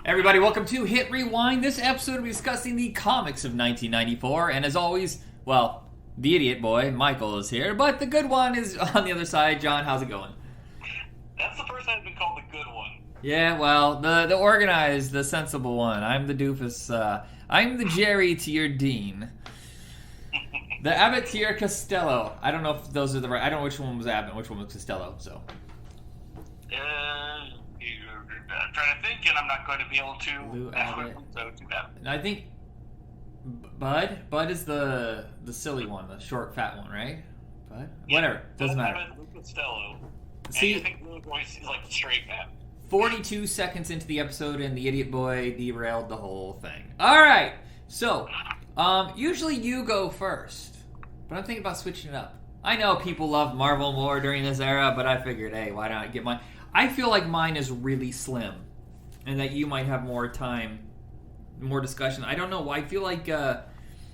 Everybody, welcome to Hit Rewind. This episode will be discussing the comics of 1994, and as always, well, the idiot boy, Michael, is here, but the good one is on the other side. John, how's it going? That's the first time it's been called the good one. Yeah, well, the organized, the sensible one. I'm the doofus, I'm the Jerry to your Dean. The Abbott to your Costello. I don't know if those are the right... I don't know which one was Abbott and which one was Costello, so... I'm trying to think, and I'm not going to be able to. Lou Abbott. So too bad. I think Bud is the silly one, the short, fat one, right? Bud? Yeah, Whatever, doesn't matter. Lou Costello. See, I think Lou Boyce is like straight fat. 42 seconds into the episode, and the idiot boy derailed the whole thing. All right, so usually you go first, but I'm thinking about switching it up. I know people love Marvel more during this era, but I figured, hey, why not get mine? I feel like mine is really slim, and that you might have more time, more discussion. I don't know why. I feel like,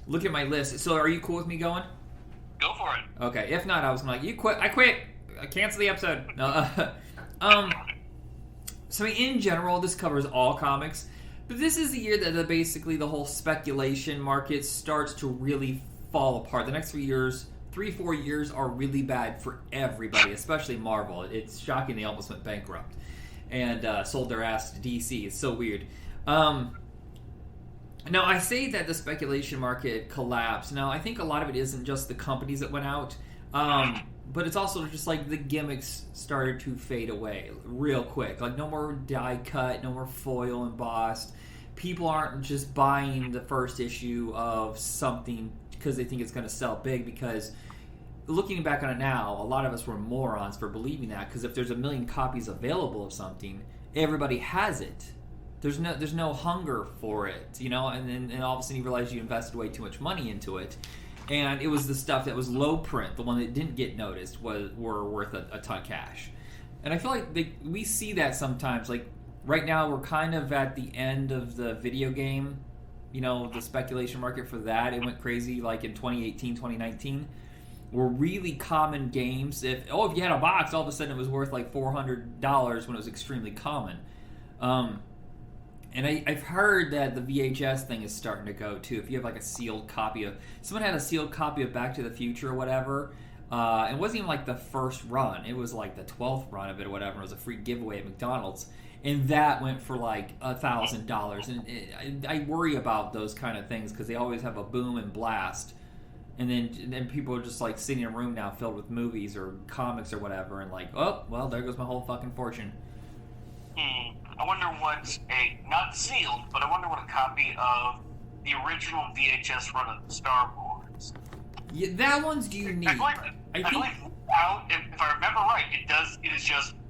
look at my list. So are you cool with me going? Go for it. Okay, if not, I was like, you quit. I quit. I cancel the episode. No, so in general, this covers all comics, but this is the year that basically the whole speculation market starts to really fall apart. The next 4 years are really bad for everybody, especially Marvel. It's shocking they almost went bankrupt and sold their ass to DC. It's so weird. Now, I say that the speculation market collapsed. Now, I think a lot of it isn't just the companies that went out, but it's also just like the gimmicks started to fade away real quick. Like no more die cut, no more foil embossed. People aren't just buying the first issue of something because they think it's going to sell big, because looking back on it now, a lot of us were morons for believing that, because if there's 1 million copies available of something, everybody has it. There's no hunger for it, you know, and all of a sudden you realize you invested way too much money into it. And it was the stuff that was low print, the one that didn't get noticed, were worth a ton of cash. And I feel like we see that sometimes. Like right now we're kind of at the end of the video game, you know, the speculation market for that. It went crazy like in 2018, 2019. Were really common games. If you had a box, all of a sudden it was worth like $400 when it was extremely common. And I've heard that the VHS thing is starting to go too. If you have like a sealed copy of... Someone had a sealed copy of Back to the Future or whatever. It wasn't even like the first run. It was like the 12th run of it or whatever. It was a free giveaway at McDonald's. And that went for like $1,000. And I worry about those kind of things because they always have a boom and blast. And then people are just like sitting in a room now filled with movies or comics or whatever, and like, oh, well, there goes my whole fucking fortune. I wonder what not sealed, but I wonder what a copy of the original VHS run of Star Wars. Yeah, that one's unique. I believe now, if I remember right, it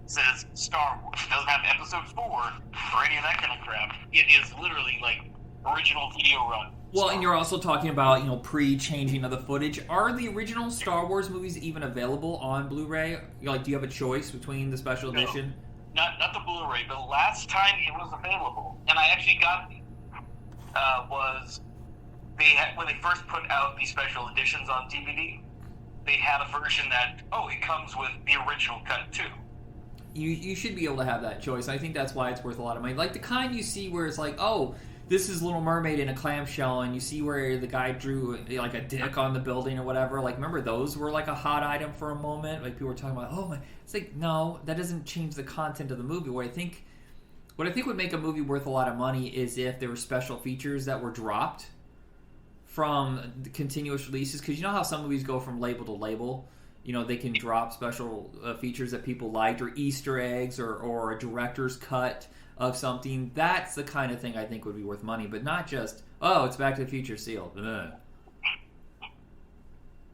says Star Wars. It doesn't have episode 4 or any of that kind of crap. It is literally like original video run. Well, and you're also talking about, you know, pre-changing of the footage. Are the original Star Wars movies even available on Blu-ray? Like, do you have a choice between the special edition? Not the Blu-ray, but last time it was available, and I actually got was when they first put out the special editions on DVD, they had a version that it comes with the original cut too. You should be able to have that choice. I think that's why it's worth a lot of money. Like the kind you see where it's like, this is Little Mermaid in a clamshell, and you see where the guy drew like a dick on the building or whatever. Like, remember those were like a hot item for a moment? Like people were talking about, oh my. It's like, no, that doesn't change the content of the movie. What I think would make a movie worth a lot of money is if there were special features that were dropped from the continuous releases. Because you know how some movies go from label to label. You know, they can drop special features that people liked, or Easter eggs, or a director's cut of something. That's the kind of thing I think would be worth money, but not just, it's Back to the Future sealed. Ugh.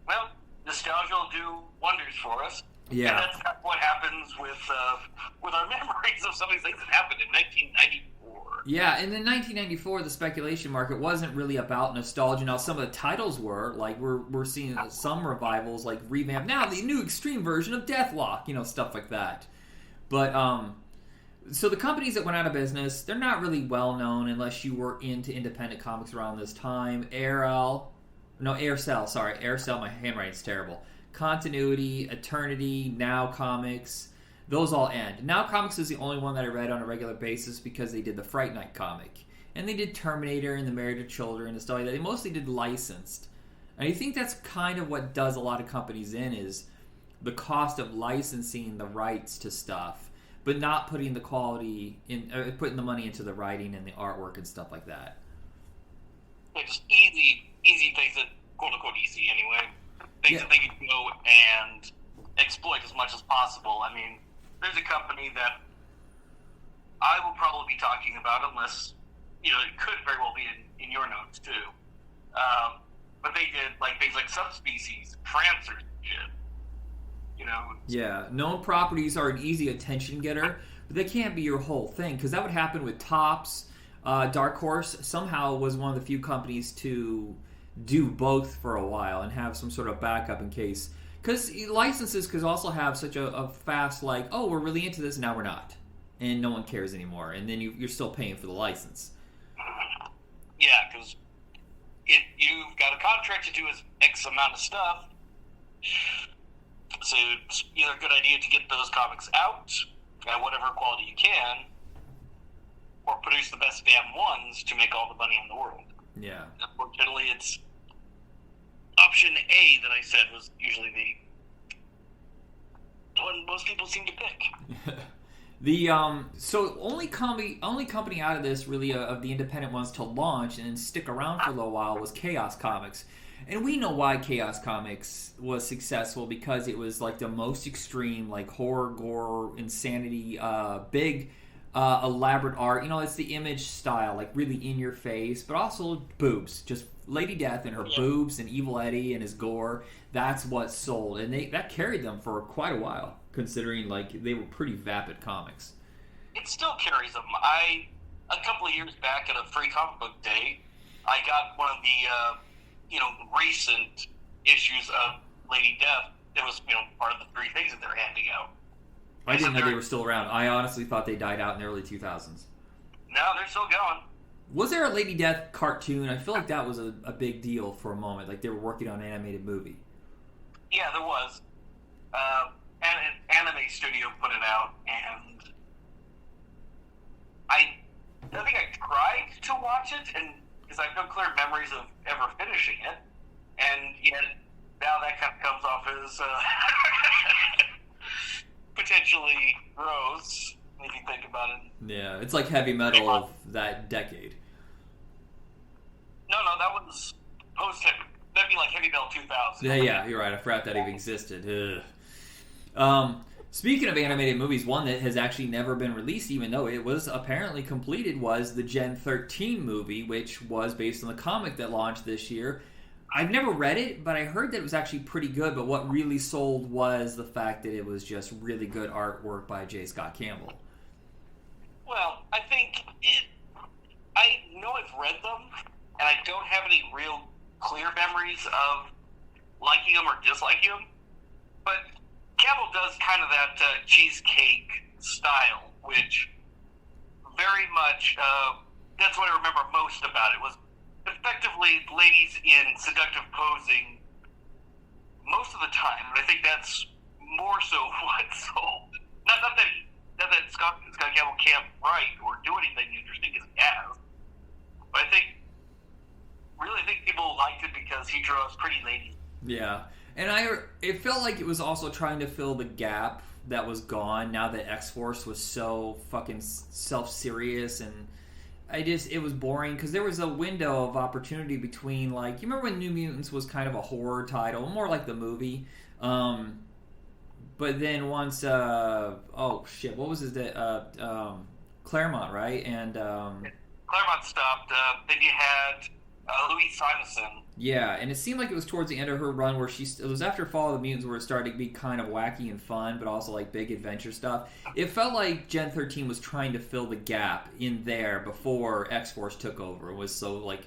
Well, nostalgia will do wonders for us. Yeah. And that's what happens with our memories of some of these things that happened in 1994. Yeah, and in 1994, the speculation market wasn't really about nostalgia. Now, some of the titles were, like, we're seeing some revivals, like Revamp. Now, the new extreme version of Deathlock, you know, stuff like that. But, so the companies that went out of business, they're not really well known unless you were into independent comics around this time. Aircell, my handwriting's terrible. Continuity, Eternity, Now Comics, those all end. Now Comics is the only one that I read on a regular basis because they did the Fright Night comic. And they did Terminator and the Married to Children and stuff like that. They mostly did licensed. And I think that's kind of what does a lot of companies in is the cost of licensing the rights to stuff, but not putting the quality in, putting the money into the writing and the artwork and stuff like that. Yeah, just easy things that, quote unquote, easy anyway. Things that they can go and exploit as much as possible. I mean, there's a company that I will probably be talking about, unless, it could very well be in your notes too. But they did like things like Subspecies, Prancers, shit. Yeah, known properties are an easy attention getter, but they can't be your whole thing, because that would happen with Topps. Dark Horse somehow was one of the few companies to do both for a while and have some sort of backup in case. Because licenses could also have such a fast, like, oh, we're really into this, now we're not. And no one cares anymore. And then you're still paying for the license. Yeah, because if you've got a contract to do X amount of stuff, so it's either a good idea to get those comics out at whatever quality you can, or produce the best damn ones to make all the money in the world. Yeah. Unfortunately, it's option A that I said was usually the one most people seem to pick. So only company out of this really of the independent ones to launch and stick around for a little while was Chaos Comics. And we know why Chaos Comics was successful, because it was like the most extreme, like horror, gore, insanity, big, elaborate art. It's the Image style, like really in your face, but also boobs. Just Lady Death and her boobs and Evil Eddie and his gore. That's what sold, and that carried them for quite a while, considering like they were pretty vapid comics. It still carries them. A couple of years back at a free comic book day, I got one of the recent issues of Lady Death. It was part of the 3 things that they're handing out. I didn't know they were still around. I honestly thought they died out in the early 2000s. No, they're still going. Was there a Lady Death cartoon? I feel like that was a big deal for a moment. Like they were working on an animated movie. Yeah, there was. And an anime studio put it out, and I think I tried to watch it, and because I have no clear memories of ever finishing it, and yet now that kind of comes off as potentially gross, if you think about it. Yeah, it's like heavy metal of that decade. No, that was post-heavy. That'd be like Heavy Metal 2000. Yeah, you're right. I forgot that even existed. Speaking of animated movies, one that has actually never been released, even though it was apparently completed, was the Gen 13 movie, which was based on the comic that launched this year. I've never read it, but I heard that it was actually pretty good, but what really sold was the fact that it was just really good artwork by J. Scott Campbell. Well, I know I've read them, and I don't have any real clear memories of liking them or disliking them, but Campbell does kind of that cheesecake style, which very much, that's what I remember most about it, was effectively ladies in seductive posing most of the time, and I think that's more so what sold. Not that Scott Campbell can't write or do anything interesting as he has, but I think people liked it because he draws pretty ladies. Yeah. And it felt like it was also trying to fill the gap that was gone now that X-Force was so fucking self-serious, and it was boring because there was a window of opportunity between, like, you remember when New Mutants was kind of a horror title, more like the movie, but then once, what was his Claremont, right? And Claremont stopped. Then you had Louise Simonson. Yeah, and it seemed like it was towards the end of her run where it was after Fall of the Mutants where it started to be kind of wacky and fun, but also like big adventure stuff. It felt like Gen 13 was trying to fill the gap in there before X-Force took over. It was so like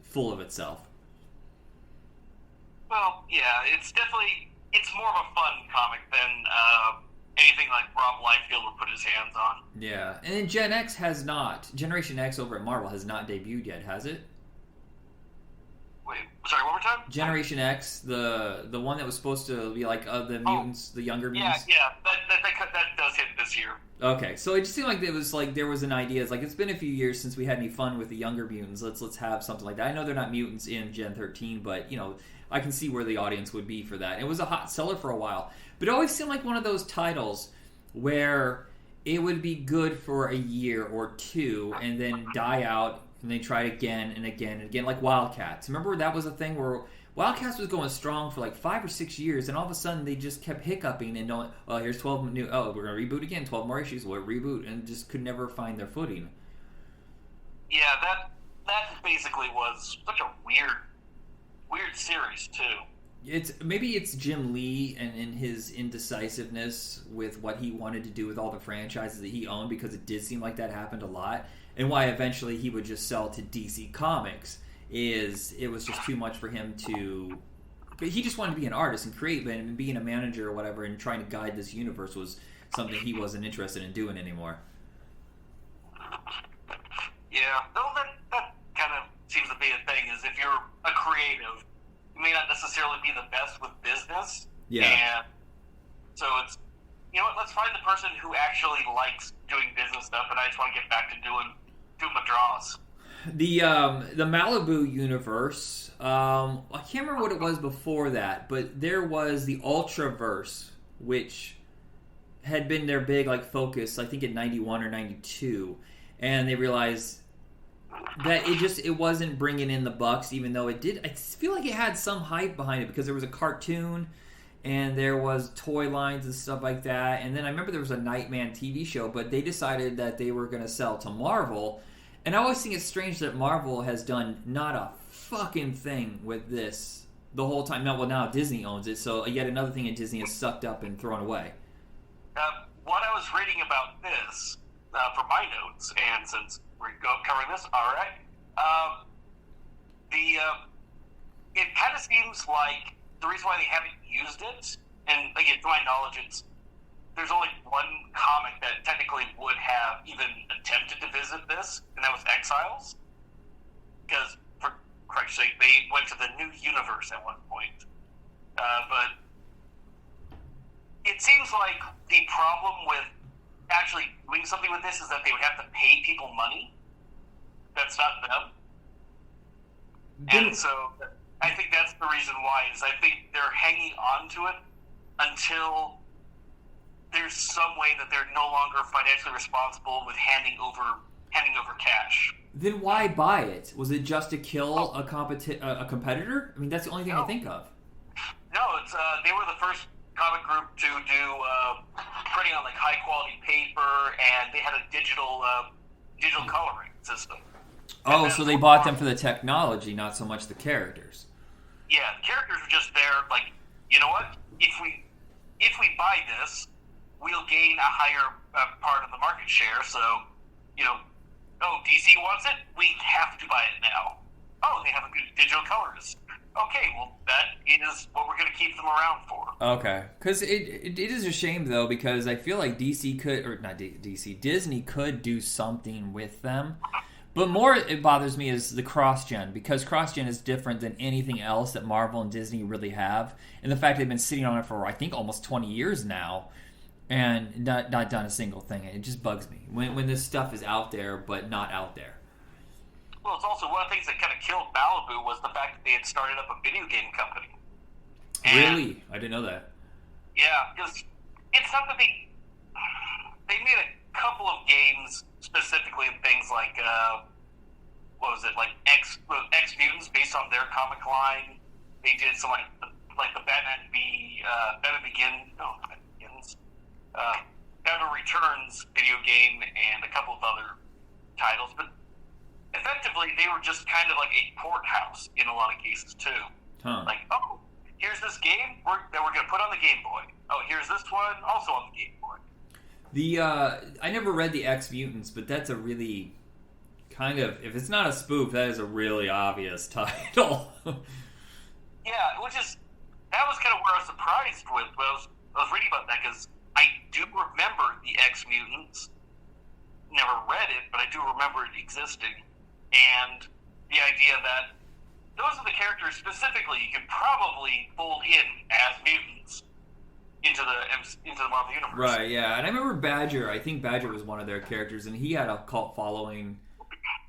full of itself. Well, yeah, it's more of a fun comic than anything like Rob Liefeld would put his hands on. Yeah, and then Generation X over at Marvel has not debuted yet, has it? Wait, sorry, one more time? Generation X, the one that was supposed to be like the mutants, the younger mutants. Yeah, that does hit Okay, so it just seemed like it was like there was an idea. It's like it's been a few years since we had any fun with the younger mutants. Let's have something like that. I know they're not mutants in Gen 13, but I can see where the audience would be for that. It was a hot seller for a while, but it always seemed like one of those titles where it would be good for a year or two and then die out, and they try it again and again and again, like Wildcats. Remember that was a thing where Wildcats was going strong for like 5 or 6 years, and all of a sudden they just kept hiccuping and going, oh, here's 12 new, oh, we're going to reboot again, 12 more issues, we'll reboot, and just could never find their footing. Yeah, that basically was such a weird series, too. Maybe it's Jim Lee and his indecisiveness with what he wanted to do with all the franchises that he owned, because it did seem like that happened a lot, and why eventually he would just sell to DC Comics. It was just too much for him to... But he just wanted to be an artist and create, and being a manager or whatever and trying to guide this universe was something he wasn't interested in doing anymore. Yeah, no, that kind of seems to be a thing, is if you're a creative, you may not necessarily be the best with business. Yeah. And so it's, let's find the person who actually likes doing business stuff, and I just want to get back to doing my draws. The Malibu universe, I can't remember what it was before that, but there was the Ultraverse, which had been their big focus, I think in 91 or 92, and they realized that it wasn't bringing in the bucks, even though it did. I feel like it had some hype behind it because there was a cartoon and there was toy lines and stuff like that, and then I remember there was a Nightman TV show, but they decided that they were going to sell to Marvel. And I always think it's strange that Marvel has done not a fucking thing with this the whole time. Now Disney owns it, so yet another thing that Disney has sucked up and thrown away. What I was reading about this, for my notes, and since we're covering this, all right, it kind of seems like the reason why they haven't used it, and again, to my knowledge, there's only one comic that technically would have even attempted to visit this, and that was Exiles. Because, for Christ's sake, they went to the New Universe at one point. But it seems like the problem with actually doing something with this is that they would have to pay people money. That's not them. And so I think that's the reason why, is I think they're hanging on to it until there's some way that they're no longer financially responsible with handing over cash. Then why buy it? Was it just to kill a competitor? I mean, that's the only thing I think of. No, it's they were the first comic group to do printing on high quality paper, and they had a digital coloring system. Oh, so they bought them for the technology, not so much the characters. Yeah, the characters were just there. You know what? If we buy this, we'll gain a higher part of the market share. So, DC wants it, we have to buy it now. Oh, they have a good digital colorist. Okay, well, that is what we're going to keep them around for. Okay, because it is a shame, though, because I feel like Disney could do something with them. But more it bothers me is the cross-gen, because cross-gen is different than anything else that Marvel and Disney really have. And the fact they've been sitting on it for, I think, almost 20 years now, and not done a single thing. It just bugs me when this stuff is out there, but not out there. Well, it's also one of the things that kind of killed Malibu was the fact that they had started up a video game company. And, really? I didn't know that. Yeah, because it's not that they made a couple of games specifically in things like X Mutants based on their comic line. They did some like the Batman Returns video game and a couple of other titles, but effectively they were just kind of like a port house in a lot of cases too. Huh. Here's this game that we're going to put on the Game Boy. Oh, here's this one also on the Game Boy. I never read the X Mutants, but that's a really kind of, if it's not a spoof, that is a really obvious title. Yeah, that was kind of where I was surprised with. I was reading about that because I do remember the X Mutants. Never read it, but I do remember it existing. And the idea that those are the characters specifically you could probably fold in as mutants into into the Marvel universe. Right, yeah. And I remember Badger. I think Badger was one of their characters, and he had a cult following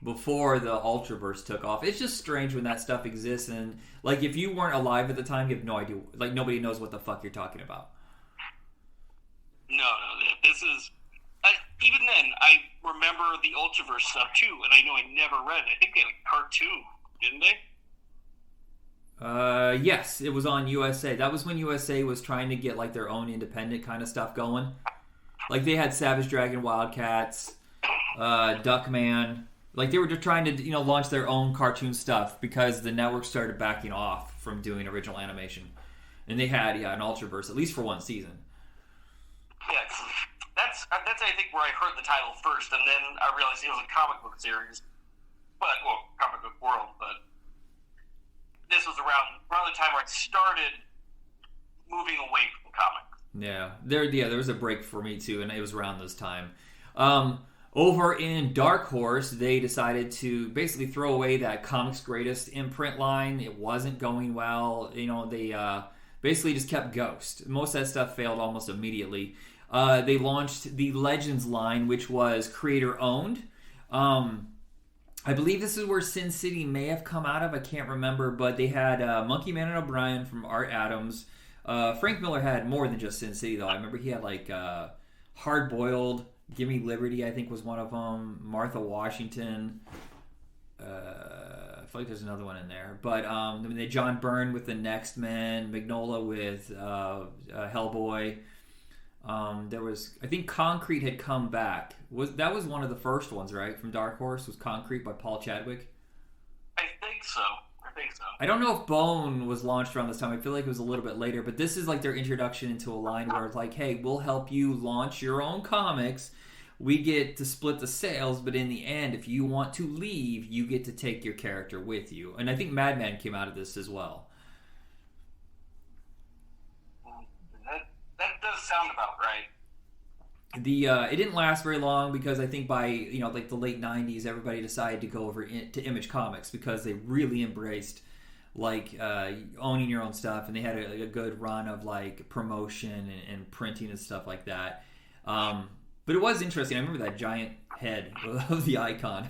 before the Ultraverse took off. It's just strange when that stuff exists, and like if you weren't alive at the time, you have no idea. Like nobody knows what the fuck you're talking about. No, this is. Even then, I remember the Ultraverse stuff too, and I know I never read it. I think they had a cartoon, didn't they? Yes, it was on USA. That was when USA was trying to get like their own independent kind of stuff going. Like they had Savage Dragon, Wildcats, Duckman. Like they were just trying to, launch their own cartoon stuff because the network started backing off from doing original animation, and they had an Ultraverse at least for one season. Yeah, that's I think where I heard the title first, and then I realized it was a comic book series, comic book world. But this was around the time where I started moving away from comics. Yeah, there was a break for me too, and it was around this time. Over in Dark Horse, they decided to basically throw away that Comics Greatest imprint line. It wasn't going well. They basically just kept Ghost. Most of that stuff failed almost immediately. They launched the Legends line, which was creator-owned. I believe this is where Sin City may have come out of. I can't remember, but they had Monkey Man and O'Brien from Art Adams. Frank Miller had more than just Sin City, though. I remember he had like Hard Boiled, Gimme Liberty, I think was one of them. Martha Washington. I feel like there's another one in there. But they John Byrne with the Next Men, Mignola with Hellboy. There was, I think Concrete had come back. That was one of the first ones, right? From Dark Horse was Concrete by Paul Chadwick. I think so. I don't know if Bone was launched around this time. I feel like it was a little bit later, but this is like their introduction into a line where it's like, hey, we'll help you launch your own comics. We get to split the sales, but in the end, if you want to leave, you get to take your character with you. And I think Madman came out of this as well. That does sound about right. It didn't last very long because I think by like the late 90s, everybody decided to go over to Image Comics because they really embraced like owning your own stuff, and they had a good run of like promotion and printing and stuff like that. But it was interesting. I remember that giant head of the icon.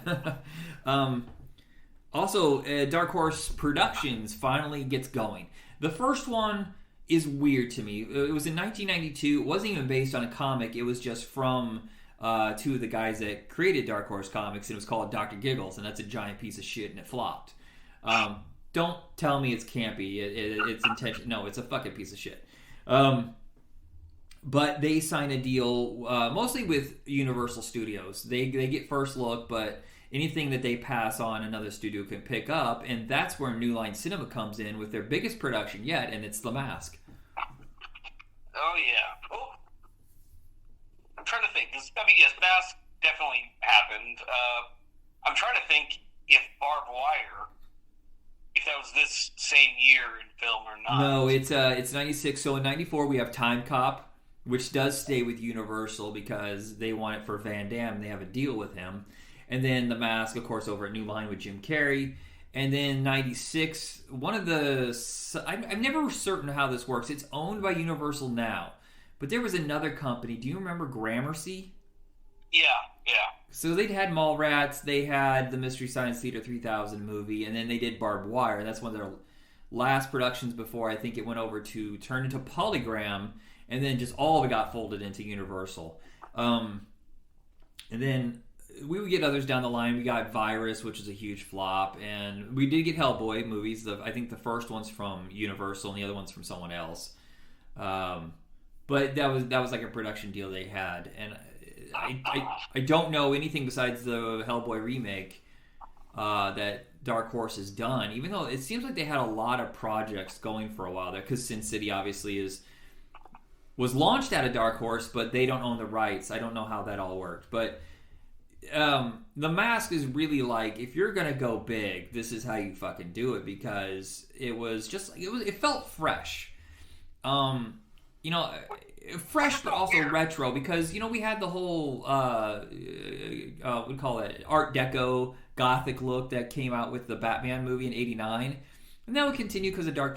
Also, Dark Horse Productions finally gets going. The first one is weird to me. It was in 1992. It wasn't even based on a comic. It was just from two of the guys that created Dark Horse Comics, and it was called Dr. Giggles, and that's a giant piece of shit, and it flopped. Don't tell me it's campy. It's intention. No, it's a fucking piece of shit. But they sign a deal mostly with Universal Studios. They get first look, but anything that they pass on, another studio can pick up, and that's where New Line Cinema comes in with their biggest production yet, and it's The Mask. Oh, yeah. Oh. I'm trying to think. Yes, Mask definitely happened. I'm trying to think if Barbed Wire, if that was this same year in film or not. No, it's 96. So in 94, we have Time Cop, which does stay with Universal because they want it for Van Damme. They have a deal with him. And then The Mask, of course, over at New Line with Jim Carrey. And then 96, one of the... I'm never certain how this works. It's owned by Universal now. But there was another company. Do you remember Gramercy? Yeah. So they'd had Mallrats. They had the Mystery Science Theater 3000 movie. And then they did Barbed Wire. That's one of their last productions before I think it went over to turn into Polygram. And then just all of it got folded into Universal. And then... we would get others down the line. We got Virus, which is a huge flop, and we did get Hellboy movies. I think the first one's from Universal, and the other one's from someone else. But that was like a production deal they had, and I don't know anything besides the Hellboy remake that Dark Horse has done. Even though it seems like they had a lot of projects going for a while there, because Sin City obviously was launched out of Dark Horse, but they don't own the rights. I don't know how that all worked, but. The Mask is really like, if you're gonna go big, this is how you fucking do it, because it was just it felt fresh, fresh but also retro, because we had the whole we call it Art Deco Gothic look that came out with the Batman movie in '89, and that would continue because of Dick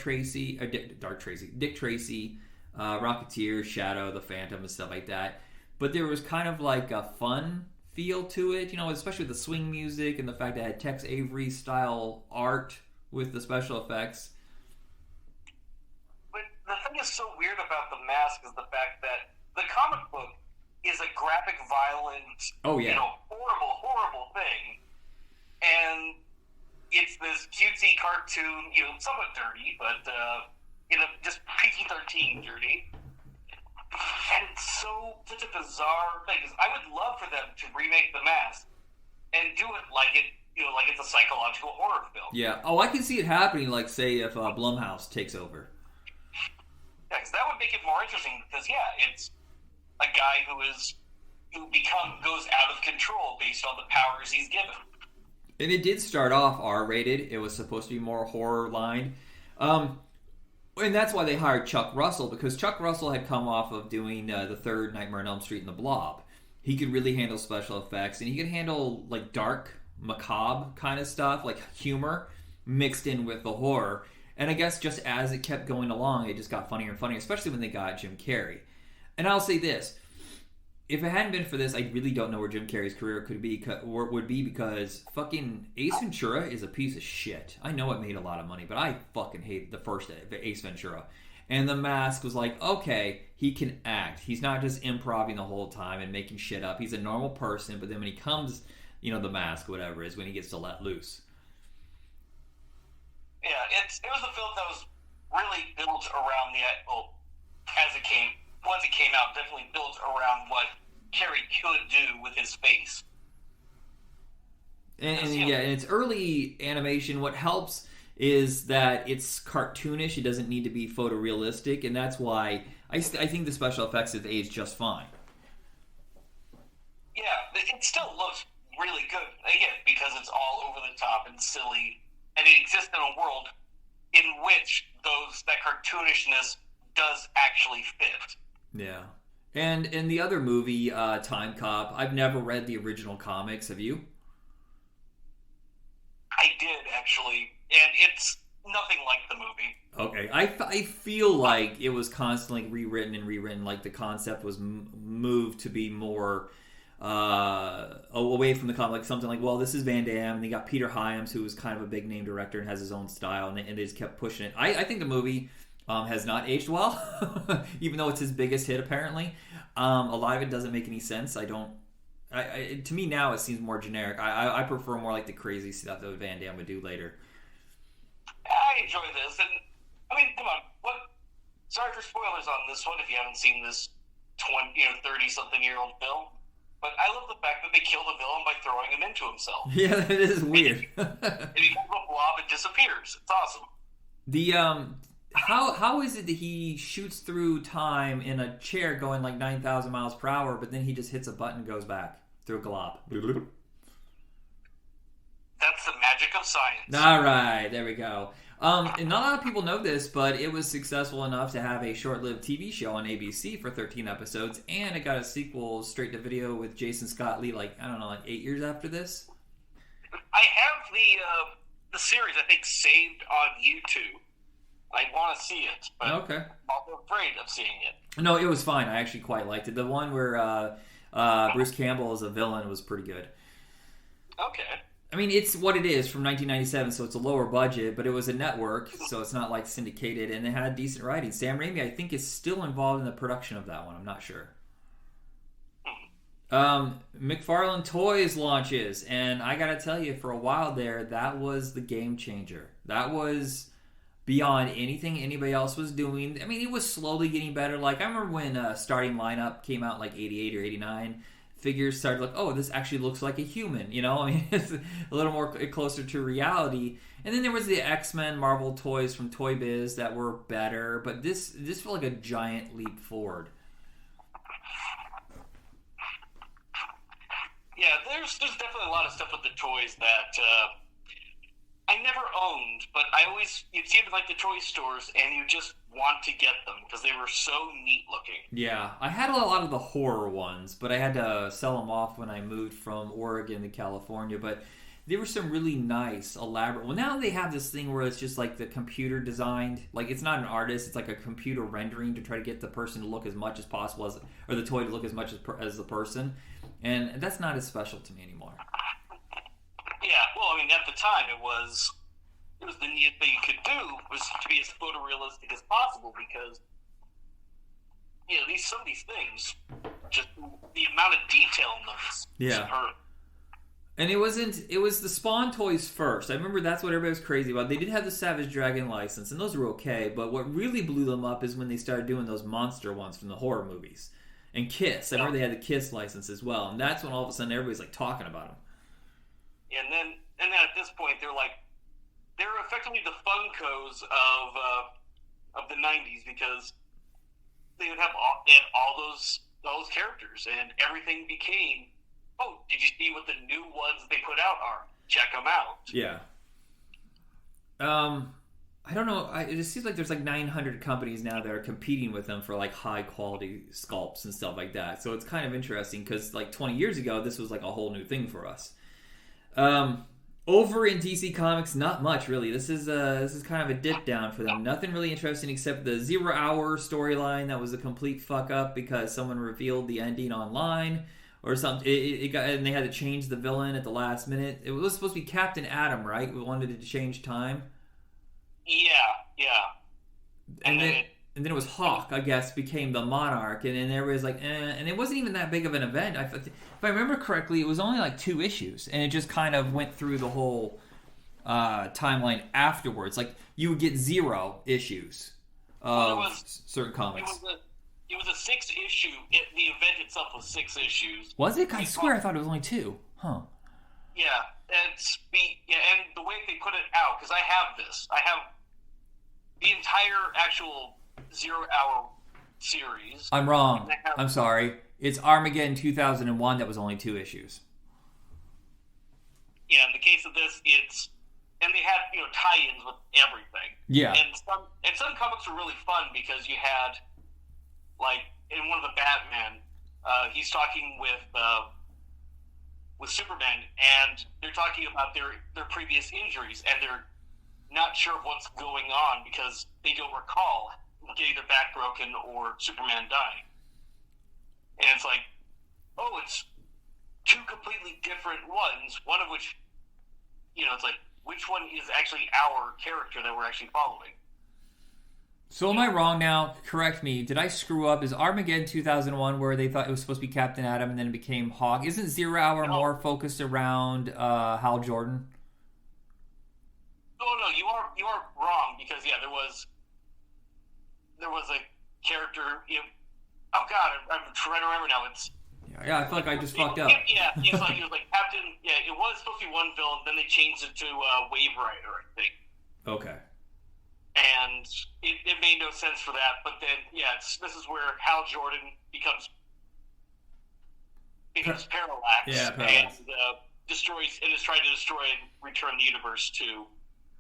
Tracy, Rocketeer, Shadow, The Phantom, and stuff like that. But there was kind of like a fun feel to it, especially with the swing music and the fact that it had Tex Avery style art with the special effects. But the thing is so weird about The Mask is the fact that the comic book is a graphic, violent, horrible, horrible thing. And it's this cutesy cartoon, somewhat dirty, but just PG-13 dirty. And it's such a bizarre thing. Because I would love for them to remake The Mask and do it like it's a psychological horror film. Yeah. Oh, I can see it happening. Like, say, if Blumhouse takes over. Yeah, because that would make it more interesting. Because it's a guy who goes out of control based on the powers he's given. And it did start off R-rated. It was supposed to be more horror-lined. And that's why they hired Chuck Russell, because Chuck Russell had come off of doing the third Nightmare on Elm Street and The Blob. He could really handle special effects, and he could handle like dark, macabre kind of stuff, like humor mixed in with the horror. And I guess just as it kept going along, it just got funnier and funnier, especially when they got Jim Carrey. And I'll say this. If it hadn't been for this, I really don't know where Jim Carrey's career would be, because fucking Ace Ventura is a piece of shit. I know it made a lot of money, but I fucking hate the first Ace Ventura. And The Mask was like, okay, he can act. He's not just improvising the whole time and making shit up. He's a normal person, but then when he comes, The Mask, whatever, is when he gets to let loose. Yeah, it was a film that was really built around once it came out, definitely built around what Carrey could do with his face. And it's early animation. What helps is that it's cartoonish. It doesn't need to be photorealistic, and that's why I think the special effects have aged just fine. Yeah, it still looks really good, again, because it's all over the top and silly, and it exists in a world in which that cartoonishness does actually fit. Yeah. And in the other movie, Time Cop, I've never read the original comics. Have you? I did, actually. And it's nothing like the movie. Okay. I feel like it was constantly rewritten. Like the concept was moved to be more away from the comic. Like something like, well, this is Van Damme. And they got Peter Hyams, who was kind of a big name director and has his own style. And they just kept pushing it. I think the movie... has not aged well, even though it's his biggest hit, apparently. A lot of it doesn't make any sense. To me now, it seems more generic. I prefer more like the crazy stuff that Van Damme would do later. I enjoy this, and I mean, come on. Sorry for spoilers on this one if you haven't seen this 30-something-year-old film. But I love the fact that they kill the villain by throwing him into himself. Yeah, that is weird. And he becomes a blob and disappears. It's awesome. How is it that he shoots through time in a chair going like 9,000 miles per hour, but then he just hits a button and goes back through a glob? That's the magic of science. All right, there we go. And not a lot of people know this, but it was successful enough to have a short-lived TV show on ABC for 13 episodes, and it got a sequel straight to video with Jason Scott Lee, 8 years after this. I have the series, I think, saved on YouTube. I want to see it, but okay. I'm also afraid of seeing it. No, it was fine. I actually quite liked it. The one where Bruce Campbell is a villain was pretty good. Okay. I mean, it's what it is from 1997, so it's a lower budget, but it was a network, so it's not like syndicated, and it had decent writing. Sam Raimi, I think, is still involved in the production of that one. I'm not sure. McFarlane Toys launches, and I gotta tell you, for a while there, that was the game changer. That was beyond anything anybody else was doing. I mean, it was slowly getting better. Like, I remember when Starting Lineup came out, 88 or 89, figures started like, oh, this actually looks like a human, I mean, it's a little more closer to reality. And then there was the X-Men Marvel toys from Toy Biz that were better, but this felt like a giant leap forward. Yeah, there's definitely a lot of stuff with the toys that I never owned, but you'd see them like the toy stores, and you just want to get them because they were so neat looking. Yeah, I had a lot of the horror ones, but I had to sell them off when I moved from Oregon to California. But there were some really nice, elaborate. Well, now they have this thing where it's just like the computer designed. Like it's not an artist; it's like a computer rendering to try to get the person to look as much as possible, or the toy to look as much as the person. And that's not as special to me anymore. Yeah, well, I mean, at the time, it was the neatest thing you could do was to be as photorealistic as possible because, some of these things, just the amount of detail in them is superb. And it was the Spawn toys first. I remember that's what everybody was crazy about. They did have the Savage Dragon license, and those were okay, but what really blew them up is when they started doing those monster ones from the horror movies. And Kiss. I remember they had the Kiss license as well, and that's when all of a sudden everybody's like talking about them. And then at this point, they're effectively the Funkos of the '90s because they would have all those characters, and everything became, oh, did you see what the new ones they put out are? Check them out. Yeah. I don't know. It just seems like there's like 900 companies now that are competing with them for like high quality sculpts and stuff like that. So it's kind of interesting because like 20 years ago, this was like a whole new thing for us. Over in DC Comics, not much really. This is kind of a dip down for them. Nothing really interesting except the 0 Hour storyline that was a complete fuck up because someone revealed the ending online or something. And they had to change the villain at the last minute. It was supposed to be Captain Atom, right? We wanted to change time. Yeah. And then it was Hawk, I guess, became the Monarch, and then everybody's like, and it wasn't even that big of an event. If I remember correctly, it was only like 2 issues, and it just kind of went through the whole timeline afterwards. Like, you would get 0 issues of certain comics. It was a 6 issue. The event itself was 6 issues. Was it? I swear I thought it was only 2. Huh. Yeah, and the way they put it out, because I have this. I have the entire actual 0 Hour series. I'm wrong. I'm sorry. It's Armageddon 2001 that was only 2 issues. Yeah, in the case of this, and they had tie-ins with everything. Yeah. And some comics were really fun because you had, like, in one of the Batman, he's talking with Superman, and they're talking about their previous injuries, and they're not sure of what's going on because they don't recall getting their back broken or Superman dying. And it's like, oh, it's 2 completely different ones, one of which, it's like, which one is actually our character that we're actually following? So am I wrong now? Correct me. Did I screw up? Is Armageddon 2001 where they thought it was supposed to be Captain Atom and then it became Hawk? Isn't 0 Hour more focused around Hal Jordan? No, you are wrong because there was a character. Oh God, I'm trying to remember now. It's I feel like I just fucked up. Yeah, he was like Captain. Yeah, it was supposed to be one villain. Then they changed it to Wave Rider, I think. Okay. And it made no sense for that. But then, this is where Hal Jordan becomes Parallax, Parallax. And destroys and is trying to destroy and return the universe to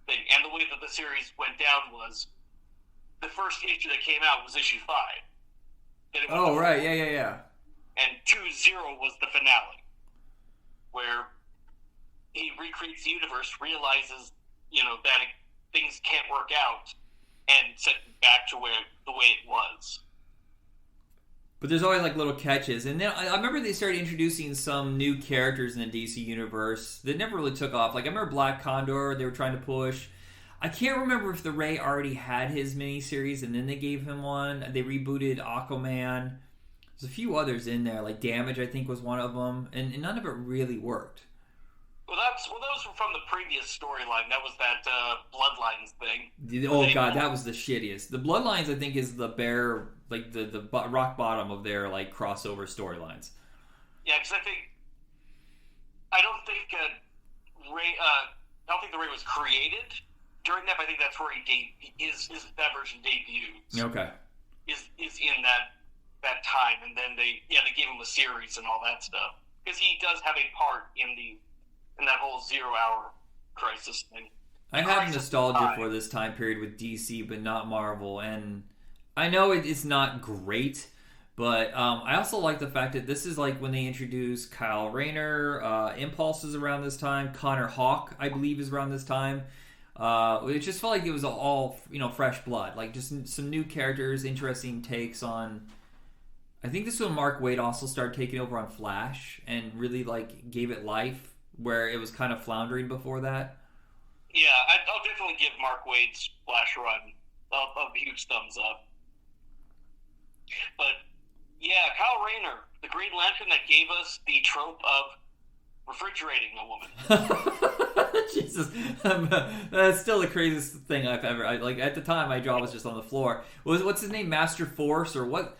thing. And the way that the series went down was the first issue that came out was issue 5. Right, yeah. And 2-0 was the finale, where he recreates the universe, realizes, that things can't work out, and sent it back to the way it was. But there's always like little catches, and then I remember they started introducing some new characters in the DC universe that never really took off. Like I remember Black Condor, they were trying to push. I can't remember if the Ray already had his miniseries and then they gave him one. They rebooted Aquaman. There's a few others in there, like Damage I think was one of them, and none of it really worked. Well, those were from the previous storyline. That was that Bloodlines thing. Oh God, that was the shittiest. The Bloodlines I think is the bare, like the rock bottom of their like crossover storylines. Yeah, because I don't think the Ray was created during that. But I think that's where that version debuted. Okay. Is in that time, and then they gave him a series and all that stuff because he does have a part in that whole 0 Hour crisis thing. I have nostalgia for this time period with DC, but not Marvel, and I know it's not great, But I also like the fact that this is like when they introduced Kyle Rayner. Impulse is around this time. Connor Hawke, I believe, is around this time. It just felt like it was all fresh blood, like just some new characters, interesting takes on. I think this is when Mark Waid also started taking over on Flash and really like gave it life, where it was kind of floundering before that. Yeah, I'll definitely give Mark Waid's Flash run a huge thumbs up. But yeah, Kyle Rayner, the Green Lantern that gave us the trope of refrigerating a woman. Jesus, that's still the craziest thing I've ever. Like at the time, my jaw was just on the floor. What's his name? Master Force or what?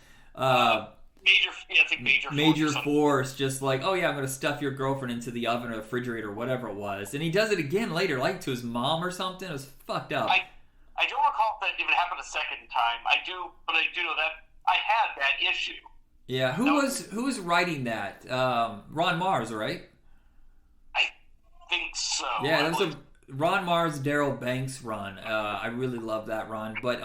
Major Force. Just like, oh yeah, I'm gonna stuff your girlfriend into the oven or the refrigerator, or whatever it was. And he does it again later, like to his mom or something. It was fucked up. I don't recall if that even happened a second time. I do know that I had that issue. Yeah, who was writing that? Ron Mars, right? I think so. Yeah, that was a Ron Mars, Daryl Banks run. I really love that run. But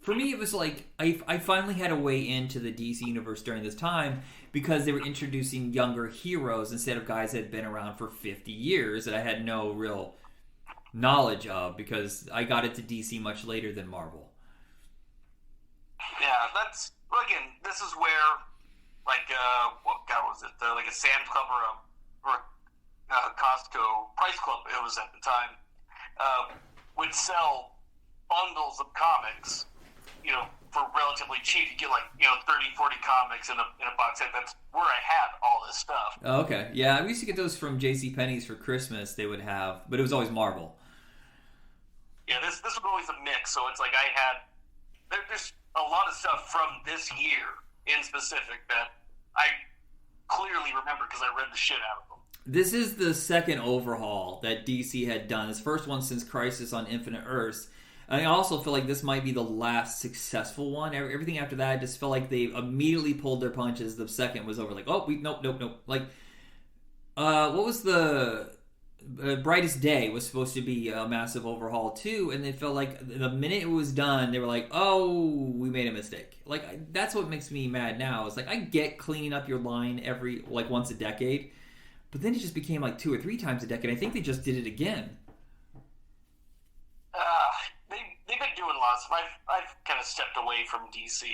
for me, it was like I finally had a way into the DC universe during this time because they were introducing younger heroes instead of guys that had been around for 50 years that I had no real knowledge of because I got into DC much later than Marvel. Yeah, again, this is where, like, what God was it? Like a Sam's Club or Costco Price Club, it was at the time, would sell bundles of comics, for relatively cheap. You get 30, 40 comics in a box set. That's where I had all this stuff. Oh, okay. Yeah, we used to get those from JCPenney's for Christmas. They would have, but it was always Marvel. Yeah, this was always a mix. So it's like there's a lot of stuff from this year in specific that I clearly remember because I read the shit out of them. This is the second overhaul that DC had done. This first one since Crisis on Infinite Earths. And I also feel like this might be the last successful one. Everything after that, I just felt like they immediately pulled their punches. The second was over. Like, nope. Like, what was the Brightest Day was supposed to be a massive overhaul too, and they felt like the minute it was done, they were like, "Oh, we made a mistake." Like that's what makes me mad now. It's like I get cleaning up your line once a decade, but then it just became like 2 or 3 times a decade. I think they just did it again. They've been doing lots. I've kind of stepped away from DC.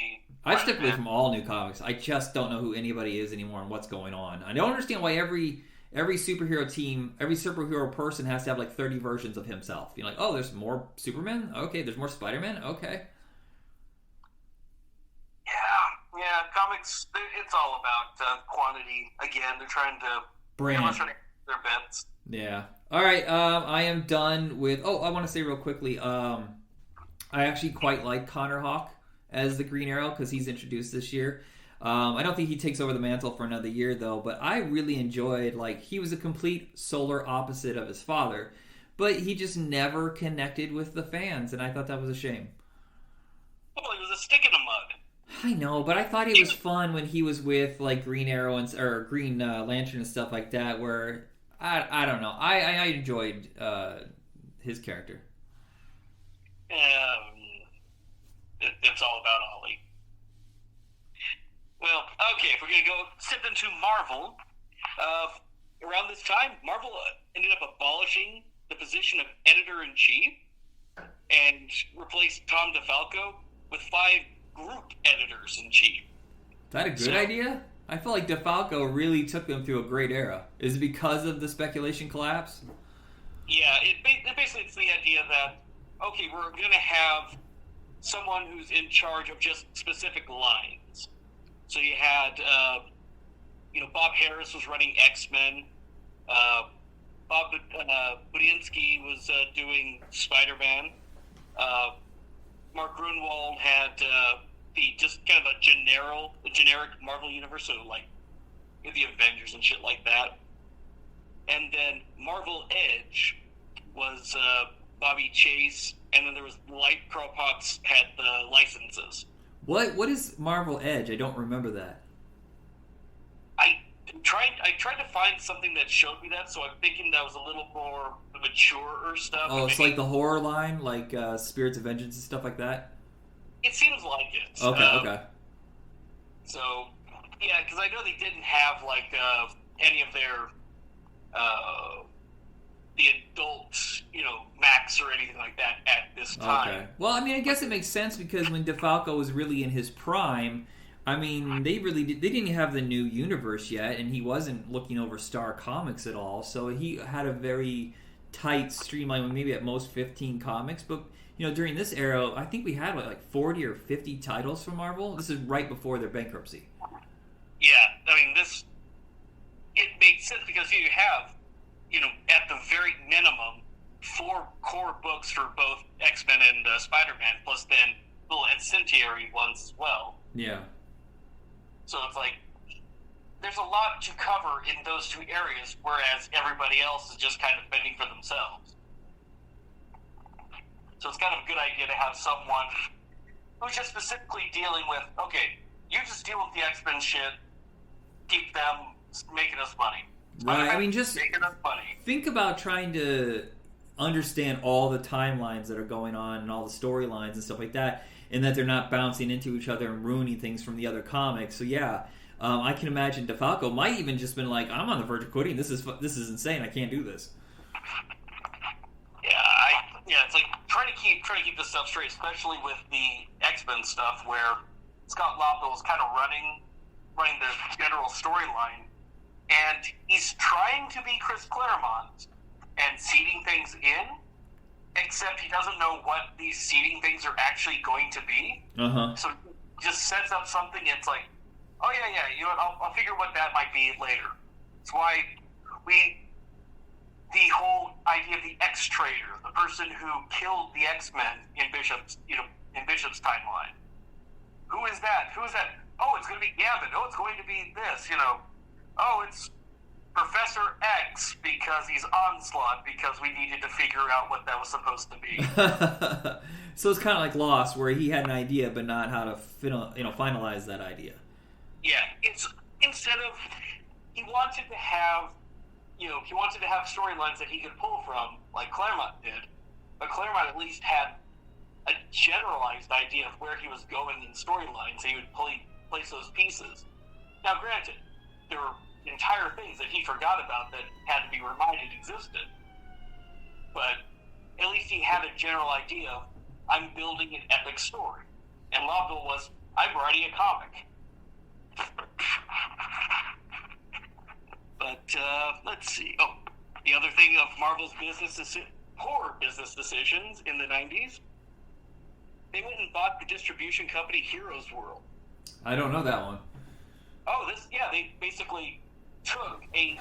I've stepped away from all new comics. I just don't know who anybody is anymore and what's going on. I don't understand why every superhero team, every superhero person has to have like 30 versions of himself. You're like, oh, there's more Superman? Okay, there's more Spider-Man? Okay. Yeah, comics, it's all about quantity. Again, they're trying to brand their bets. Yeah. All right, I am done with... Oh, I want to say real quickly, I actually quite like Connor Hawke as the Green Arrow because he's introduced this year. I don't think he takes over the mantle for another year, though, but I really enjoyed, he was a complete solar opposite of his father, but he just never connected with the fans, and I thought that was a shame. Well, he was a stick in the mud. I know, but I thought it was fun when he was with, Green Arrow or Green Lantern and stuff like that, where, I don't know, I enjoyed his character. It's all about Ollie. Well, okay, if we're going to go step into Marvel, around this time, Marvel ended up abolishing the position of editor-in-chief and replaced Tom DeFalco with 5 group editors-in-chief. Is that a good idea? I feel like DeFalco really took them through a great era. Is it because of the speculation collapse? Yeah, basically it's the idea that, okay, we're going to have someone who's in charge of just specific lines. So you had, Bob Harris was running X-Men. Bob Budiansky was doing Spider-Man. Mark Grunwald had just kind of a generic Marvel universe, so the Avengers and shit like that. And then Marvel Edge was Bobby Chase, and then there was Light Crowpots had the licenses. What is Marvel Edge? I don't remember that. I tried to find something that showed me that, so I'm thinking that was a little more mature stuff. Oh, it's like the horror line, like Spirits of Vengeance and stuff like that? It seems like it. Okay. So, yeah, because I know they didn't have like any of their the adult, Max or anything like that at this time. Okay. Well, I mean, I guess it makes sense because when DeFalco was really in his prime, I mean, they didn't have the new universe yet, and he wasn't looking over Star Comics at all. So he had a very tight streamline, maybe at most 15 comics. But during this era, I think we had like 40 or 50 titles from Marvel. This is right before their bankruptcy. Yeah, I mean, it makes sense because you have, at the very minimum, 4 core books for both X-Men and Spider-Man, plus then little ancillary ones as well. Yeah. So it's like, there's a lot to cover in those 2 areas, whereas everybody else is just kind of fending for themselves. So it's kind of a good idea to have someone who's just specifically dealing with, okay, you just deal with the X-Men shit, keep them making us money. Right, I mean, just making us money. Think about trying to understand all the timelines that are going on and all the storylines and stuff like that, and that they're not bouncing into each other and ruining things from the other comics. So yeah, I can imagine DeFalco might even just been like, I'm on the verge of quitting. This is insane. I can't do this. Yeah, it's like trying to keep this stuff straight, especially with the X-Men stuff, where Scott Lobdell is kind of running the general storyline, and he's trying to be Chris Claremont and seeding things in, except he doesn't know what these seeding things are actually going to be. So he just sets up something, and it's like, oh yeah, you know what, I'll figure what that might be later. That's why the whole idea of the X-Traitor, the person who killed the X-Men in Bishop's timeline. Who is that? Oh, it's going to be Gambit. Oh, it's going to be this, Oh, it's Professor X because he's Onslaught because we needed to figure out what that was supposed to be. So it's kind of like Lost, where he had an idea but not how to finalize that idea. Yeah, it's instead of he wanted to have storylines that he could pull from, like Claremont did, but Claremont at least had a generalized idea of where he was going in storylines, so he would place those pieces. Now, granted, there were entire things that he forgot about that had to be reminded existed, but at least he had a general idea of, I'm building an epic story. And Lobdell was, I'm writing a comic. But, let's see. Oh, the other thing of Marvel's poor business decisions in the 90s, they went and bought the distribution company Heroes World. I don't know that one. Oh, they basically took the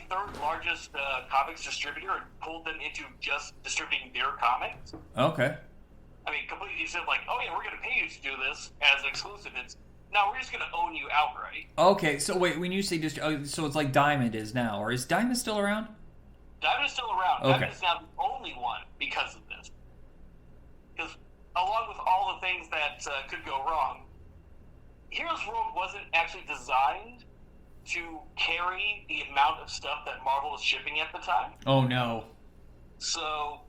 third largest comics distributor and pulled them into just distributing their comics. Okay. I mean, completely said like, oh yeah, we're going to pay you to do this as an exclusive. No, we're just going to own you outright. Okay, so wait, when you say so it's like Diamond is now, or is Diamond still around? Diamond is still around. Okay. Diamond is now the only one because of this. Because along with all the things that could go wrong, Heroes World wasn't actually designed to carry the amount of stuff that Marvel was shipping at the time. Oh no. So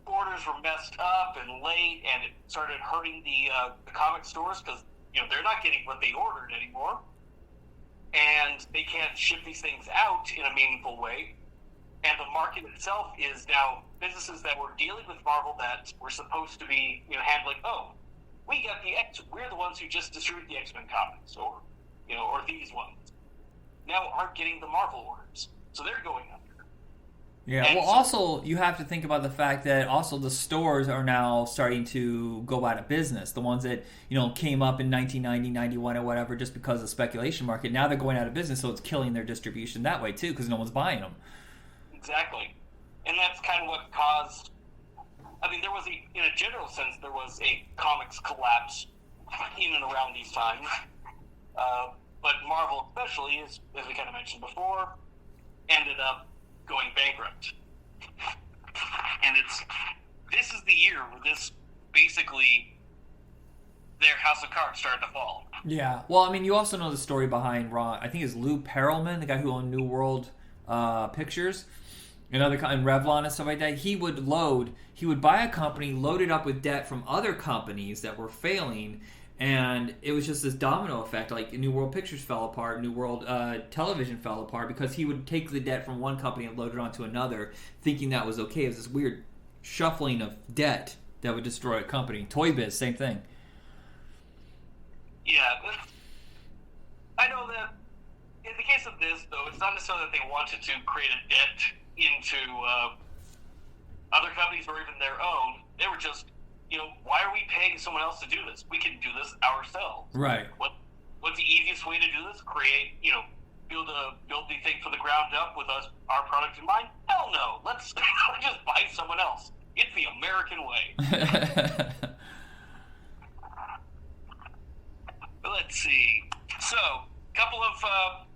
orders were messed up and late, and it started hurting the comic stores because they're not getting what they ordered anymore, and they can't ship these things out in a meaningful way. And the market itself is now businesses that were dealing with Marvel that were supposed to be handling. Oh, we got we're the ones who just distribute the X-Men comics, or these ones now aren't getting the Marvel orders, so they're going under. Yeah, and also you have to think about the fact that also the stores are now starting to go out of business. The ones that came up in 1990, 91, or whatever, just because of the speculation market. Now they're going out of business, so it's killing their distribution that way too, because no one's buying them. Exactly, and that's kind of what caused. I mean, in a general sense, there was a comics collapse in and around these times. But Marvel, especially, as we kind of mentioned before, ended up going bankrupt. And this is the year where their House of Cards started to fall. Yeah. Well, I mean, you also know the story behind Ron. I think it's Lou Pearlman, the guy who owned New World Pictures, and Revlon and stuff like that. He would buy a company, load it up with debt from other companies that were failing, And it was just this domino effect. Like, New World Pictures fell apart, New World Television fell apart, because he would take the debt from one company and load it onto another, thinking that was okay. It was this weird shuffling of debt that would destroy a company. Toy Biz, same thing. Yeah, I know that in the case of this, though, it's not necessarily that they wanted to create a debt into other companies or even their own. They were just, why are we paying someone else to do this? We can do this ourselves. Right. What's the easiest way to do this? Create, build the thing from the ground up with our product in mind? Hell no. Let's just buy someone else. It's the American way. Let's see. So, a couple of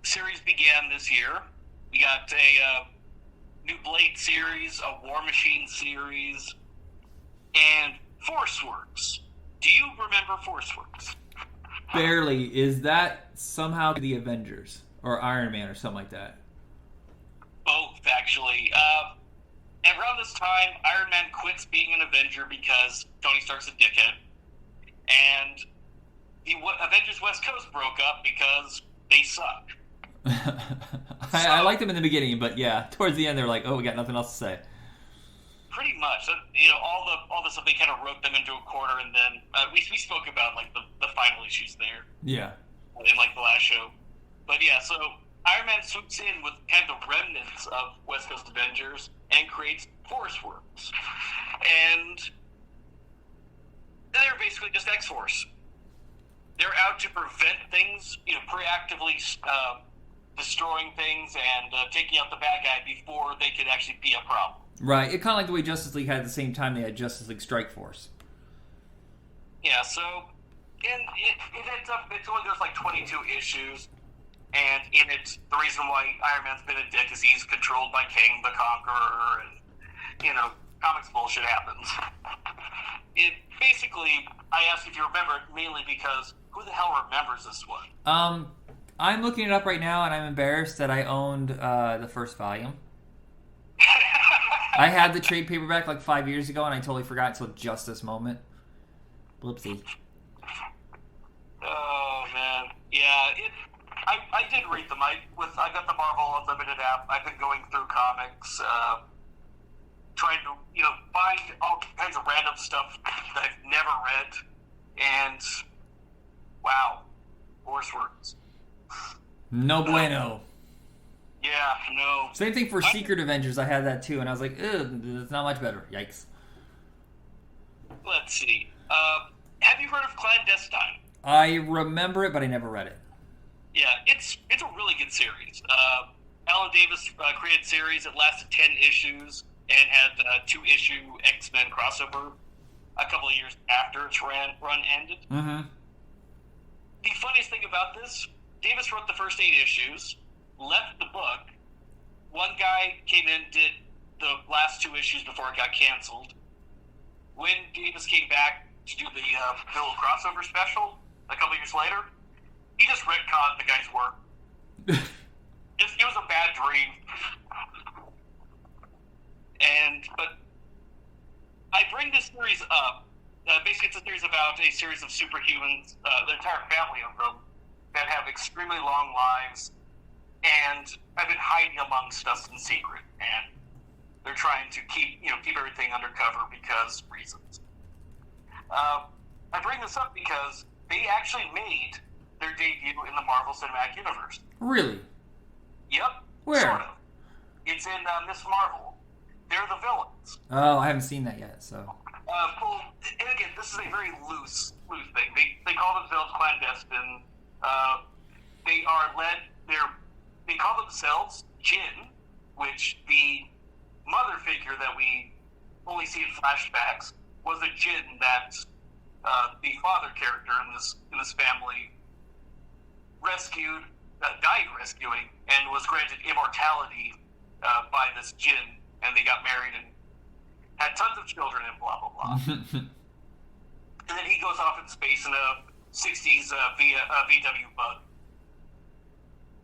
series began this year. We got a new Blade series, a War Machine series, and ForceWorks. Do you remember ForceWorks? Barely. Is that somehow the Avengers or Iron Man or something like that? Both, actually. And around this time, Iron Man quits being an Avenger because Tony Stark's a dickhead. And the Avengers West Coast broke up because they suck. I liked them in the beginning, but yeah, towards the end they're like, oh, we got nothing else to say. Pretty much. All the stuff, they kind of wrote them into a corner, and then we spoke about like the final issues there. Yeah. In like the last show. But yeah, so Iron Man swoops in with kind of the remnants of West Coast Avengers and creates ForceWorks. And they're basically just X-Force. They're out to prevent things, proactively destroying things and taking out the bad guy before they could actually be a problem. Right. It kind of like the way Justice League had at the same time they had Justice League Strike Force. Yeah, so and it ends up, it only goes like 22 issues, and in it, the reason why Iron Man's been a dick is he's controlled by Kang the Conqueror, and, comics bullshit happens. It basically, I asked if you remember it mainly because who the hell remembers this one? I'm looking it up right now, and I'm embarrassed that I owned the first volume. I had the trade paperback like 5 years ago, and I totally forgot until just this moment. Whoopsie. Oh, man. Yeah, I did read them. I got the Marvel Unlimited app. I've been going through comics, trying to, find all kinds of random stuff that I've never read. And, wow. ForceWorks. No bueno. Yeah, no. Same thing for Secret Avengers. I had that too, and I was like, ugh, it's not much better. Yikes. Let's see. Have you heard of Clandestine? I remember it, but I never read it. Yeah, it's a really good series. Alan Davis created a series that lasted 10 issues and had a 2-issue X-Men crossover a couple of years after its run ended. Mm-hmm. The funniest thing about this, Davis wrote the first 8 issues, left the book. One guy came in, did the last 2 issues before it got canceled. When Davis came back to do the little crossover special a couple years later, he just retconned the guy's work. It was a bad dream. But I bring this series up. Basically, it's a series about a series of superhumans, the entire family of them, that have extremely long lives, and have been hiding amongst us in secret. And they're trying to keep everything undercover because reasons. I bring this up because they actually made their debut in the Marvel Cinematic Universe. Really? Yep. Where? Sort of. It's in Miss Marvel. They're the villains. Oh, I haven't seen that yet, so. And again, this is a very loose thing. They call themselves clandestine. They are led. They call themselves Jinn, which the mother figure that we only see in flashbacks was a Jinn that the father character in this family died rescuing, and was granted immortality by this Jinn, and they got married and had tons of children and blah, blah, blah. And then he goes off in space in a 60s VW bug.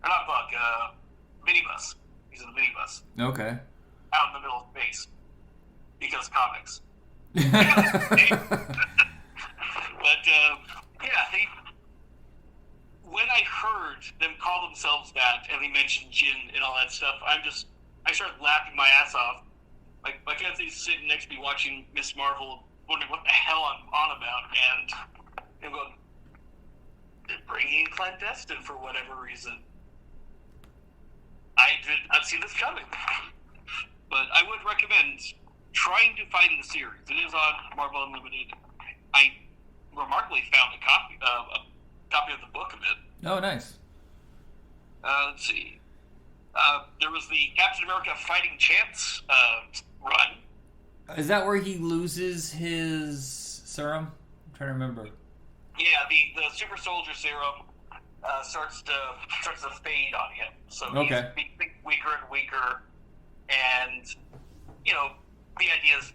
Or not bug, minibus. He's in the minibus. Okay. Out in the middle of space. Because comics. But Yeah, when I heard them call themselves that, and they mentioned Jin and all that stuff, I started laughing my ass off. Like, my fiance's sitting next to me watching Miss Marvel, wondering what the hell I'm on about, and I'm going, they're bringing in clandestine for whatever reason. I did not see this coming. But I would recommend trying to find the series. It is on Marvel Unlimited. I remarkably found a copy of the book of it. Oh, nice. Let's see. There was the Captain America Fighting Chance run. Is that where he loses his serum? I'm trying to remember. Yeah, the super soldier serum starts to fade on him. So he's becoming weaker and weaker. And, you know, the idea is,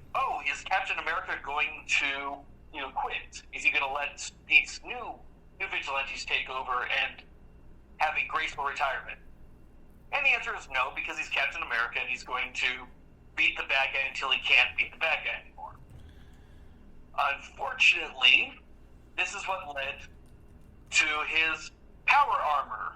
is Captain America going to, quit? Is he going to let these new vigilantes take over and have a graceful retirement? And the answer is no, because he's Captain America and he's going to beat the bad guy until he can't beat the bad guy anymore. Unfortunately, this is what led to his power armor.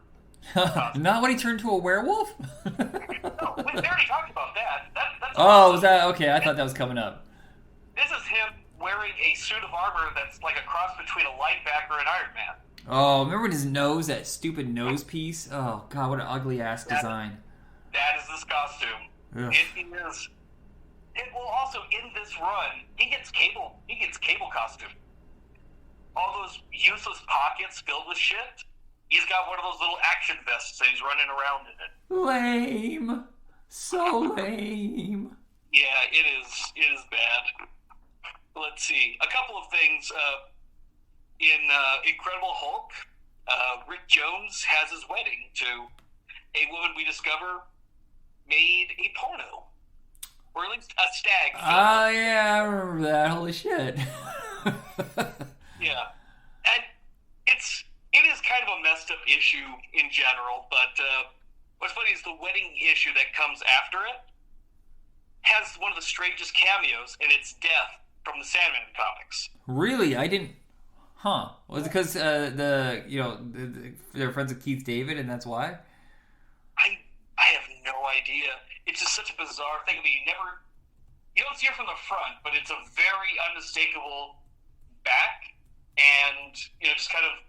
Not when he turned to a werewolf? No, we already talked about that. That's was that? Okay, I thought that was coming up. This is him wearing a suit of armor that's like a cross between a linebacker and Iron Man. Oh, remember when his nose, that stupid nose piece? Oh, God, what an ugly-ass design. That is this costume. Ugh. It will also, in this run, he gets cable costume. All those useless pockets filled with shit. He's got one of those little action vests and he's running around in it. Lame. So lame. Yeah, it is bad. Let's see. A couple of things. In Incredible Hulk, Rick Jones has his wedding to a woman we discover made a porno. Or at least a stag film. Oh, yeah, I remember that. Holy shit. Yeah. And it is kind of a messed up issue in general, but what's funny is the wedding issue that comes after it has one of the strangest cameos, and it's Death from the Sandman comics. Really? I didn't... Huh. Was it because they're friends with Keith David, and that's why? I have no idea. It's just such a bizarre thing. I mean, you don't see it from the front, but it's a very unmistakable back and, just kind of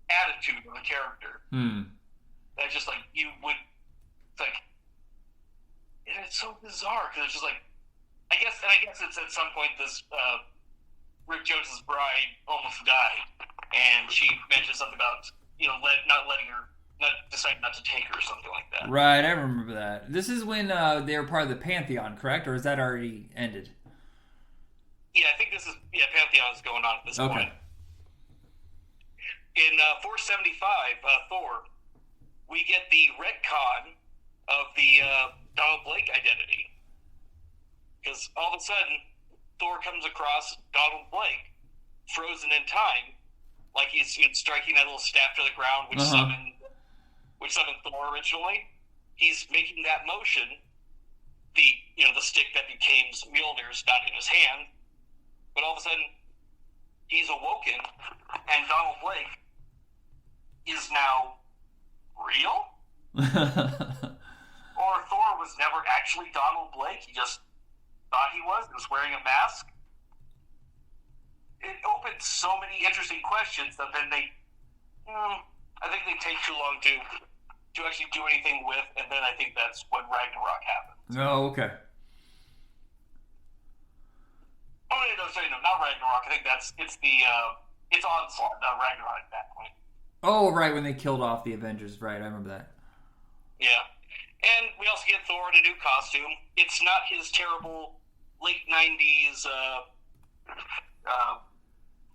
attitude of the character. That just, like, it's like, it's so bizarre, because it's just like, I guess it's at some point this, Rick Jones's bride almost died, and she mentioned something about, deciding not to take her or something like that. Right, I remember that. This is when they were part of the Pantheon, correct? Or is that already ended? Yeah, I think Pantheon is going on at this point. In 475, Thor, we get the retcon of the Donald Blake identity. Because all of a sudden, Thor comes across Donald Blake, frozen in time, like he's striking that little staff to the ground, which summoned Thor originally. He's making that motion. The stick that became Mjolnir's not in his hand, but all of a sudden he's awoken, and Donald Blake is now real. Or Thor was never actually Donald Blake. He just thought he was wearing a mask. It opened so many interesting questions that then I think they take too long to actually do anything with, and then I think that's when Ragnarok happened. Oh, okay. Oh, no, sorry, no, not Ragnarok. I think it's Onslaught, not Ragnarok at that point. Oh, right, when they killed off the Avengers. Right, I remember that. Yeah. And we also get Thor in a new costume. It's not his terrible late 90s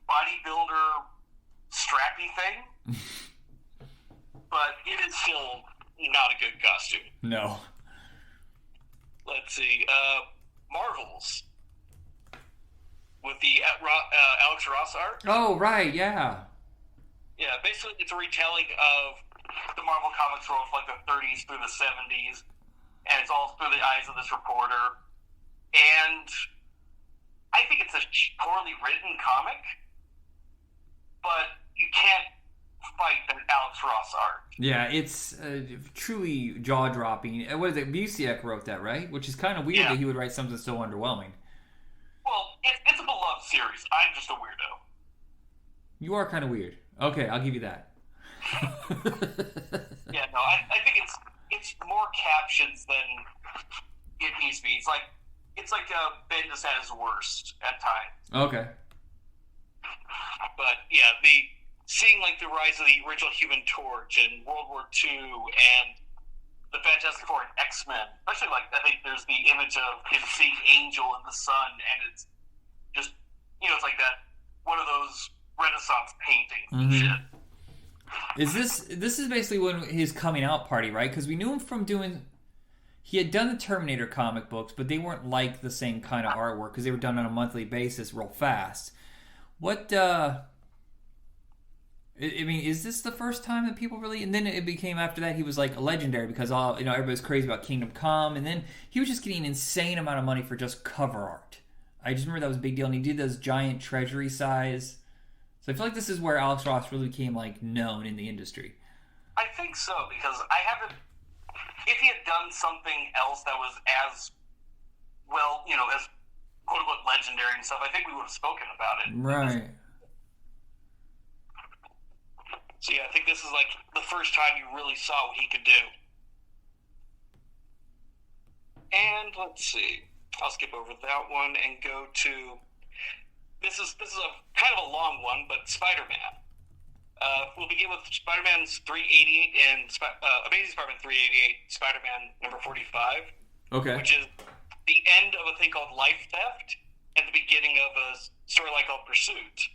bodybuilder strappy thing. But it is still not a good costume. No. Let's see. Marvels. With the Alex Ross art. Oh, right, yeah. Yeah, basically it's a retelling of the Marvel Comics world from like the 30s through the 70s. And it's all through the eyes of this reporter. And I think it's a poorly written comic. But you can't fight that Alex Ross art. Yeah, it's truly jaw-dropping. What is it? Busiek wrote that, right? Which is kind of weird that he would write something so underwhelming. Well, it's a beloved series. I'm just a weirdo. You are kind of weird. Okay, I'll give you that. Yeah, no, I think it's more captions than it needs to be. It's like Bendis at his worst at times. Okay. But yeah, seeing like the rise of the original Human Torch and World War II and the Fantastic Four and X-Men, especially like I think there's the image of him seeing Angel in the sun, and it's just it's like that one of those Renaissance paintings and shit. This is basically when his coming out party, right? Because we knew him from he had done the Terminator comic books, but they weren't like the same kind of artwork because they were done on a monthly basis real fast. What, I mean, is this the first time that people really... And then it became, after that, he was like a legendary because everybody's crazy about Kingdom Come, and then he was just getting an insane amount of money for just cover art. I just remember that was a big deal, and he did those giant treasury size. So I feel like this is where Alex Ross really became, like, known in the industry. I think so, because I haven't... If he had done something else that was as well, as quote-unquote legendary and stuff, I think we would have spoken about it. Right. So yeah, I think this is like the first time you really saw what he could do. And let's see. I'll skip over that one and go to... This is a kind of a long one, but Spider-Man. We'll begin with Spider-Man's 388 and Amazing Spider-Man 388, Spider-Man number 45. Okay. Which is the end of a thing called Life Theft and the beginning of a storyline called Pursuit.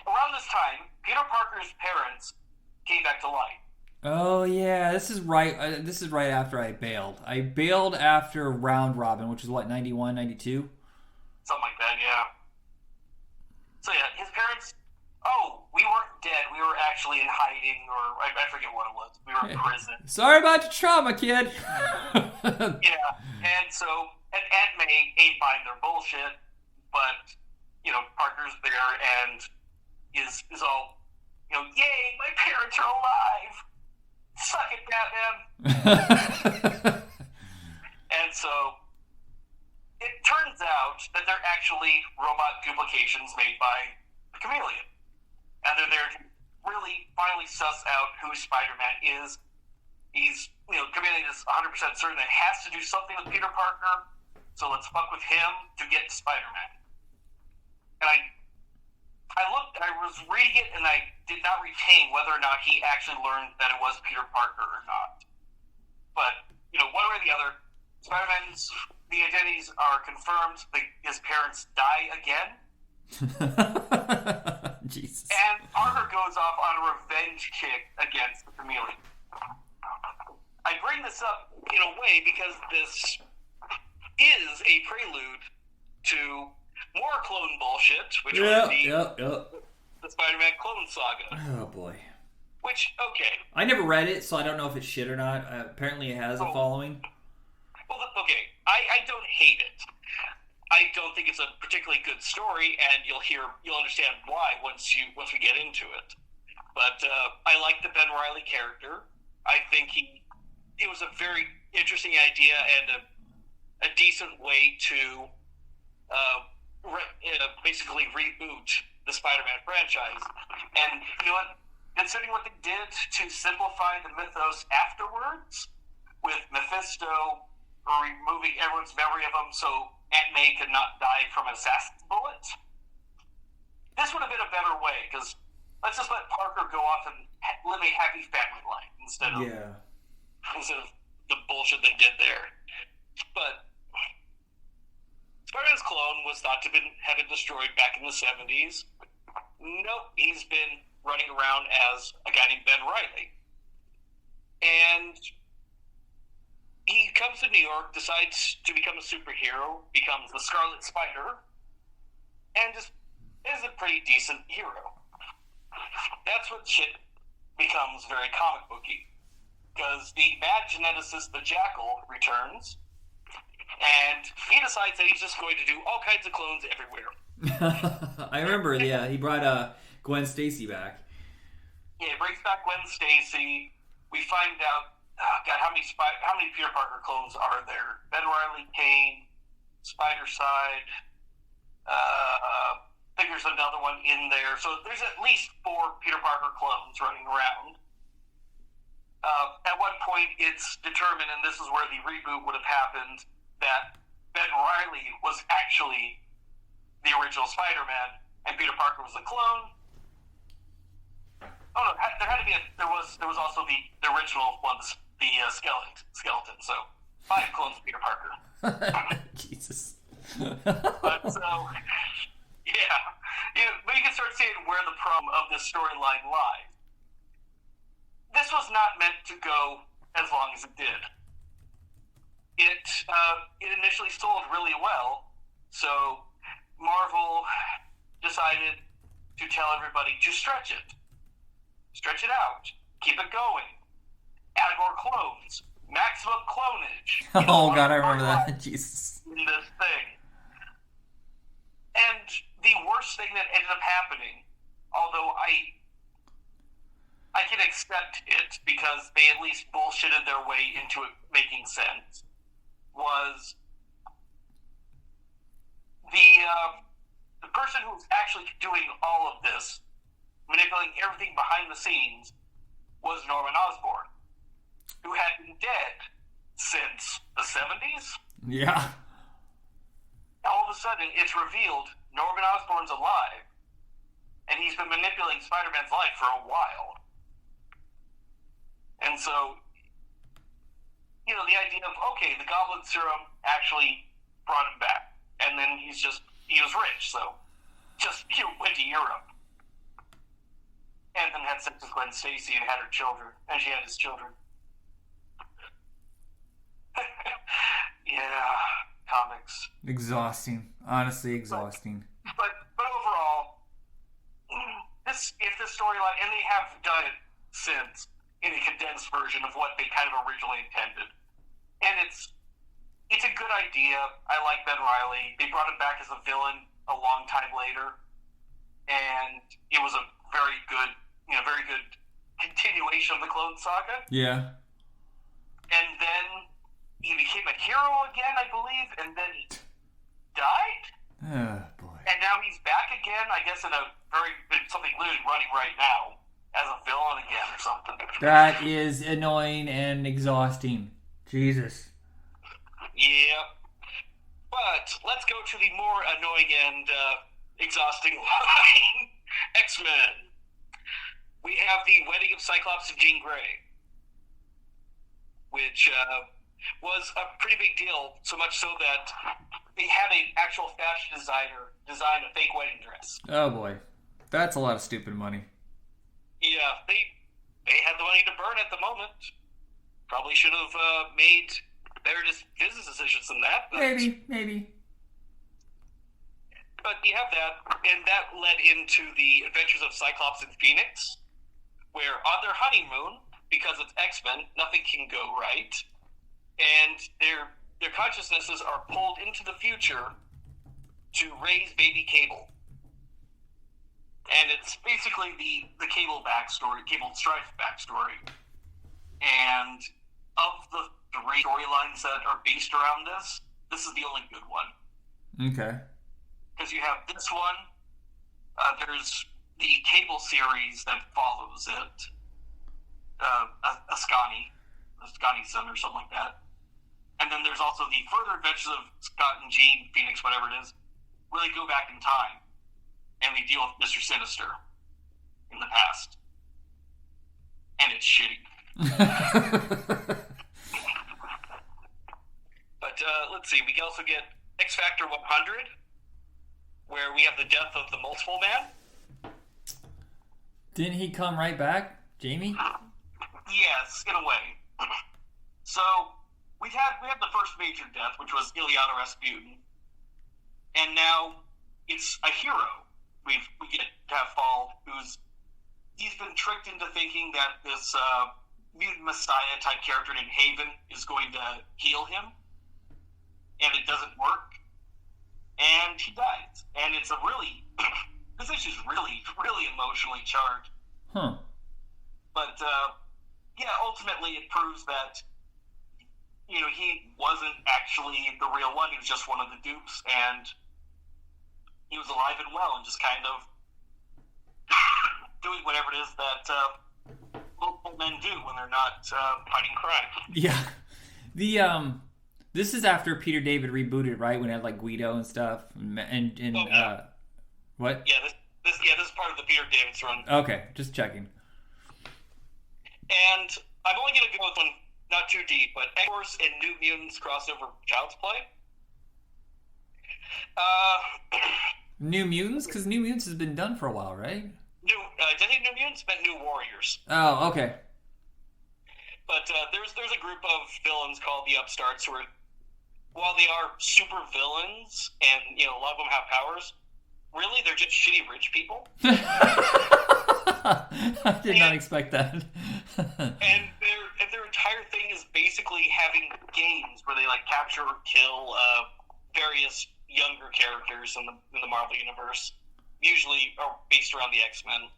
Around this time, Peter Parker's parents came back to life. Oh yeah, this is right. This is right after I bailed. I bailed after Round Robin, which is what, 91, 92? Something like that, yeah. So yeah, his parents. Oh, we weren't dead. We were actually in hiding, or I forget what it was. We were in prison. Sorry about your trauma, kid. Yeah, and so Aunt May ain't buying their bullshit, but Parker's there and is all yay, my parents are alive. Suck it, Batman. And so it turns out that they're actually robot duplications made by the Chameleon. And they're there to really finally suss out who Spider-Man is. He's, Chameleon is 100% certain that it has to do something with Peter Parker, so let's fuck with him to get to Spider-Man. And I was reading it, and I did not retain whether or not he actually learned that it was Peter Parker or not. But, one way or the other, Spider-Man's, the identities are confirmed, his parents die again. Jesus. And Parker goes off on a revenge kick against the Chameleon. I bring this up in a way because this is a prelude to more clone bullshit, which was the Spider-Man clone saga. Oh boy. Which, okay. I never read it, so I don't know if it's shit or not. Apparently it has a following. Well, okay. I don't hate it. I don't think it's a particularly good story, and you'll understand why once we get into it. But I like the Ben Reilly character. I think it was a very interesting idea and a decent way to basically reboot the Spider-Man franchise. And you know what? Considering what they did to simplify the mythos afterwards, with Mephisto removing everyone's memory of him so Aunt May could not die from an assassin's bullet, this would have been a better way, because let's just let Parker go off and live a happy family life instead of the bullshit they did there. But Spider-Man's clone was thought to have been destroyed back in the 70s. Nope, he's been running around as a guy named Ben Reilly. And he comes to New York, decides to become a superhero, becomes the Scarlet Spider, and just is a pretty decent hero. That's when shit becomes very comic booky. Because the mad geneticist, the Jackal, returns, and he decides that he's just going to do all kinds of clones everywhere. I remember, he brought Gwen Stacy back. Yeah, it brings back Gwen Stacy. We find out, how many Peter Parker clones are there? Ben Reilly, Kane, Spider-Side. I think there's another one in there. So there's at least 4 Peter Parker clones running around. At one point, it's determined, and this is where the reboot would have happened, that Ben Reilly was actually the original Spider-Man, and Peter Parker was a clone. Oh no, there was also the original ones, the skeleton. So 5 clones of Peter Parker. Jesus. But so, but you can start seeing where the problem of this storyline lies. This was not meant to go as long as it did. It initially sold really well, so Marvel decided to tell everybody to stretch it out, keep it going, add more clones, maximum clonage. Oh God, I remember that. Jesus. In this thing. And the worst thing that ended up happening, although I can accept it because they at least bullshitted their way into it making sense, was the person who was actually doing all of this, manipulating everything behind the scenes, was Norman Osborn, who had been dead since the 70s. Yeah. All of a sudden, it's revealed Norman Osborn's alive, and he's been manipulating Spider-Man's life for a while. And so, the idea of, okay, the Goblin Serum actually brought him back, and then he was rich, so he went to Europe. And then had sex with Gwen Stacy and had her children, and she had his children. Yeah, comics. Exhausting. Honestly, exhausting. But overall, if this storyline, and they have done it since in a condensed version of what they kind of originally intended, and it's a good idea. I like Ben Reilly. They brought him back as a villain a long time later, and it was a very good continuation of the Clone Saga. Yeah. And then he became a hero again, I believe, and then he died. Oh boy. And now he's back again, I guess, in something literally running right now as a villain again or something. That is annoying and exhausting. Jesus. Yeah. But let's go to the more annoying and exhausting line. X-Men. We have the wedding of Cyclops and Jean Grey, which was a pretty big deal, so much so that they had an actual fashion designer design a fake wedding dress. Oh boy. That's a lot of stupid money. Yeah, they had the money to burn at the moment. Probably should have made better business decisions than that. But, Maybe. But you have that, and that led into the Adventures of Cyclops and Phoenix, where on their honeymoon, because it's X-Men, nothing can go right, and their consciousnesses are pulled into the future to raise baby Cable. And it's basically the Cable backstory, Cable Strife backstory. And of the 3 storylines that are based around this is the only good one. Okay. Because you have this one, there's the Cable series that follows it, Ascani's son or something like that. And then there's also the further adventures of Scott and Jean, Phoenix, whatever it is, where they go back in time and they deal with Mr. Sinister in the past. And it's shitty. But let's see, we can also get X Factor 100, where we have the death of the Multiple Man. Didn't he come right back, Jamie? Yes, in a way. So we have the first major death, which was Ilyana Rasputin, and now it's a hero. We get to have Fall, he's been tricked into thinking that this mutant messiah type character named Haven is going to heal him, and it doesn't work, and he dies. And it's a really this issue is really, really emotionally charged. Huh. But yeah, ultimately it proves that he wasn't actually the real one. He was just one of the dupes, and he was alive and well, and just kind of doing whatever it is that local men do when they're not fighting crime. Yeah. This is after Peter David rebooted, right? When it had like Guido and stuff, what? Yeah, this is part of the Peter David's run. Okay, just checking. And I'm only going to go with one, not too deep, but X-Force and New Mutants crossover Child's Play. New Mutants? Because New Mutants has been done for a while, right? I think New Mutants meant New Warriors. Oh, okay. But there's a group of villains called the Upstarts who are, while they are super villains and a lot of them have powers, really they're just shitty rich people. I did not expect that. And their entire thing is basically having games where they like capture or kill various younger characters in the Marvel universe, usually are based around the X-Men.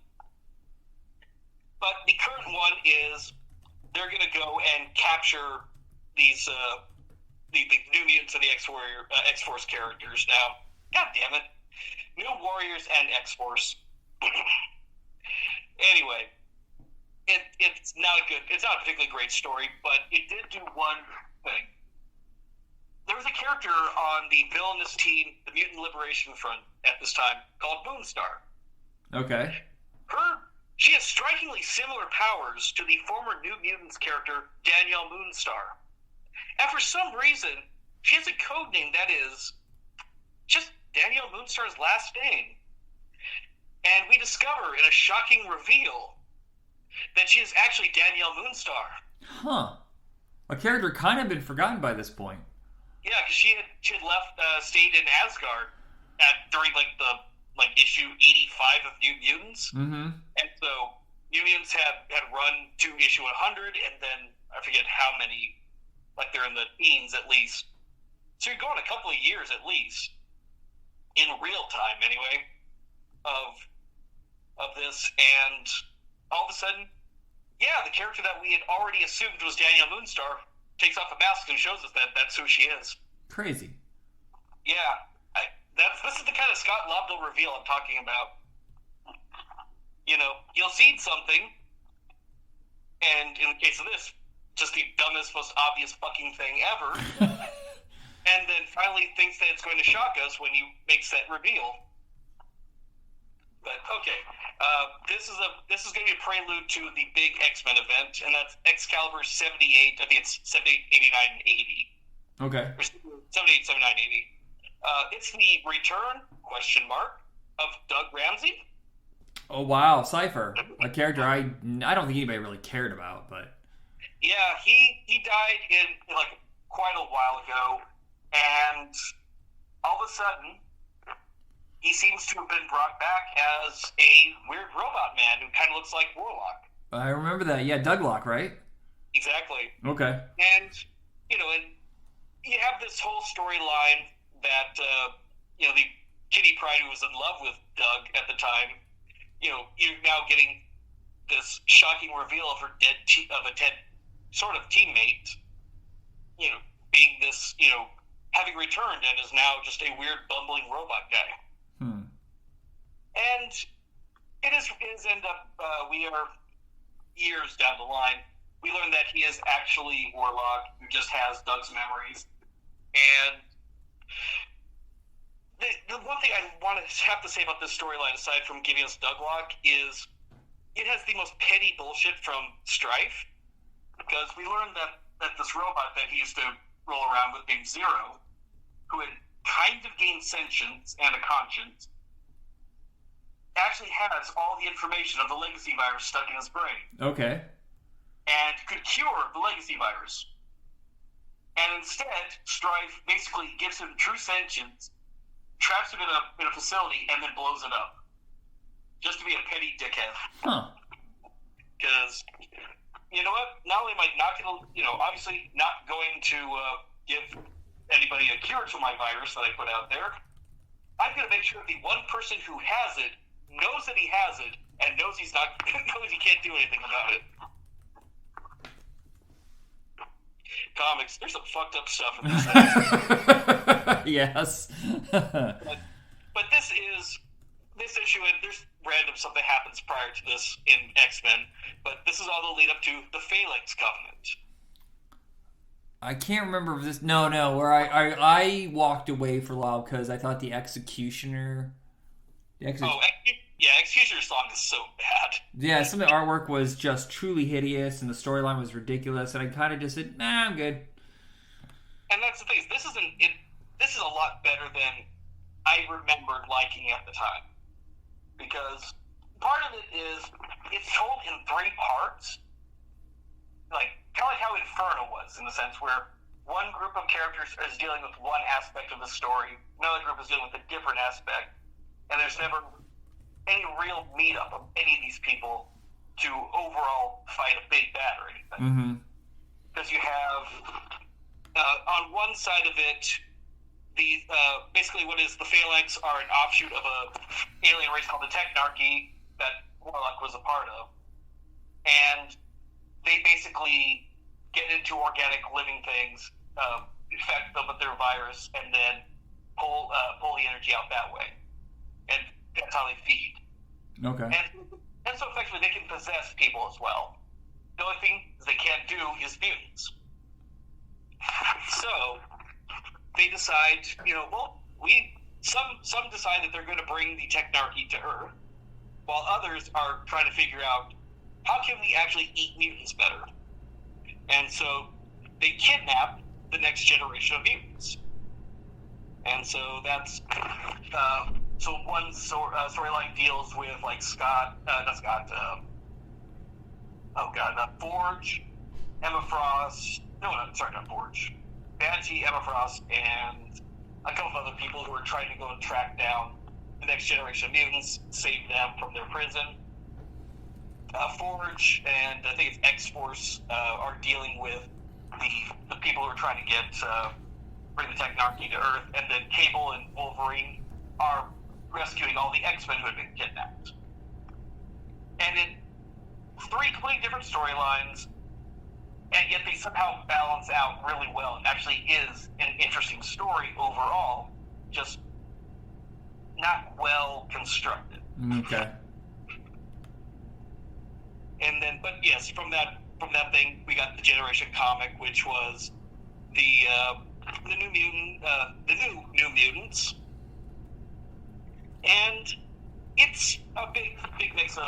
But the current one is they're going to go and capture these the New Mutants and the X-Force characters. Now, God damn it, New Warriors and X-Force. Anyway, it's not a particularly great story, but it did do one thing. There was a character on the villainous team, the Mutant Liberation Front, at this time, called Moonstar. Okay. She has strikingly similar powers to the former New Mutants character, Danielle Moonstar. And for some reason, she has a code name that is just Danielle Moonstar's last name. And we discover in a shocking reveal that she is actually Danielle Moonstar. Huh. A character kind of been forgotten by this point. Yeah, because she had left, stayed in Asgard during the issue 85 of New Mutants. Mm-hmm. And so New Mutants had run to issue 100, and then I forget how many, like they're in the teens at least. So you're going a couple of years at least, in real time anyway, of this, and all of a sudden, yeah, the character that we had already assumed was Danielle Moonstar takes off a mask and shows us that that's who she is. Crazy. Yeah, this is the kind of Scott Lobdell reveal I'm talking about. He'll see something, and in the case of this, just the dumbest, most obvious fucking thing ever, and then finally thinks that it's going to shock us when he makes that reveal. But okay, this is going to be a prelude to the big X-Men event, and that's Excalibur 78. I think it's 78, 89, 80. Okay. Or 78, 79, 80. It's the return, of Doug Ramsey. Oh, wow. Cypher. A character I don't think anybody really cared about, but... Yeah, he died in like quite a while ago, and all of a sudden, he seems to have been brought back as a weird robot man who kind of looks like Warlock. I remember that. Yeah, Douglock, right? Exactly. Okay. And, and you have this whole storyline that, the Kitty Pryde who was in love with Doug at the time, you're now getting this shocking reveal of her dead sort of teammate, being this, having returned and is now just a weird bumbling robot guy. And it is end up, we are years down the line, we learn that he is actually Warlock, who just has Doug's memories. And the one thing I want to have to say about this storyline, aside from giving us Douglock, is it has the most petty bullshit from Strife, because we learned that this robot that he used to roll around with named Zero, who had kind of gained sentience and a conscience, actually has all the information of the legacy virus stuck in his brain. Okay. And could cure the legacy virus. And instead, Strife basically gives him true sentience, traps him in a facility, and then blows it up. Just to be a petty dickhead. Huh. Because, you know what? Not only am I not going to, obviously not going to give anybody a cure to my virus that I put out there, I'm going to make sure that the one person who has it knows that he has it, and knows he can't do anything about it. Comics, there's some fucked up stuff in this thing. Yes. But this issue, and there's random stuff that happens prior to this in X-Men, but this is all the lead up to the Phalanx Covenant. I can't remember if this. No, where I walked away for a while because I thought the Executioner. Executioner's song is so bad. Yeah, some of the artwork was just truly hideous, and the storyline was ridiculous, and I kind of just said, "Nah, I'm good." And that's the thing. This is a lot better than I remembered liking at the time, because part of it is it's told in 3 parts, like kind of like how Inferno was, in the sense where one group of characters is dealing with one aspect of the story, another group is dealing with a different aspect, and there's never any real meetup of any of these people to overall fight a big bad or anything. Because you have on one side of it, the basically what is the Phalanx are an offshoot of a alien race called the Technarchy that Warlock was a part of, and they basically get into organic living things, infect them with their virus, and then pull the energy out that way, and that's how they feed. Okay. And so effectively they can possess people as well. The only thing they can't do is mutants. So they decide, some decide that they're going to bring the Technarchy to Earth, while others are trying to figure out how can we actually eat mutants better. And so they kidnap the next generation of mutants. And so that's so one storyline deals with like Forge, Emma Frost. Not Forge. Banshee, Emma Frost, and a couple of other people who are trying to go and track down the next generation of mutants, save them from their prison. Forge and I think it's X-Force are dealing with the people who are trying to bring the Technarchy to Earth, and then Cable and Wolverine are rescuing all the X-Men who had been kidnapped. And in 3 completely different storylines, and yet they somehow balance out really well. It actually is an interesting story overall, just not well constructed. Okay. And then, but yes, from that thing, we got the Generation comic, which was the new Mutants, and it's a big mix of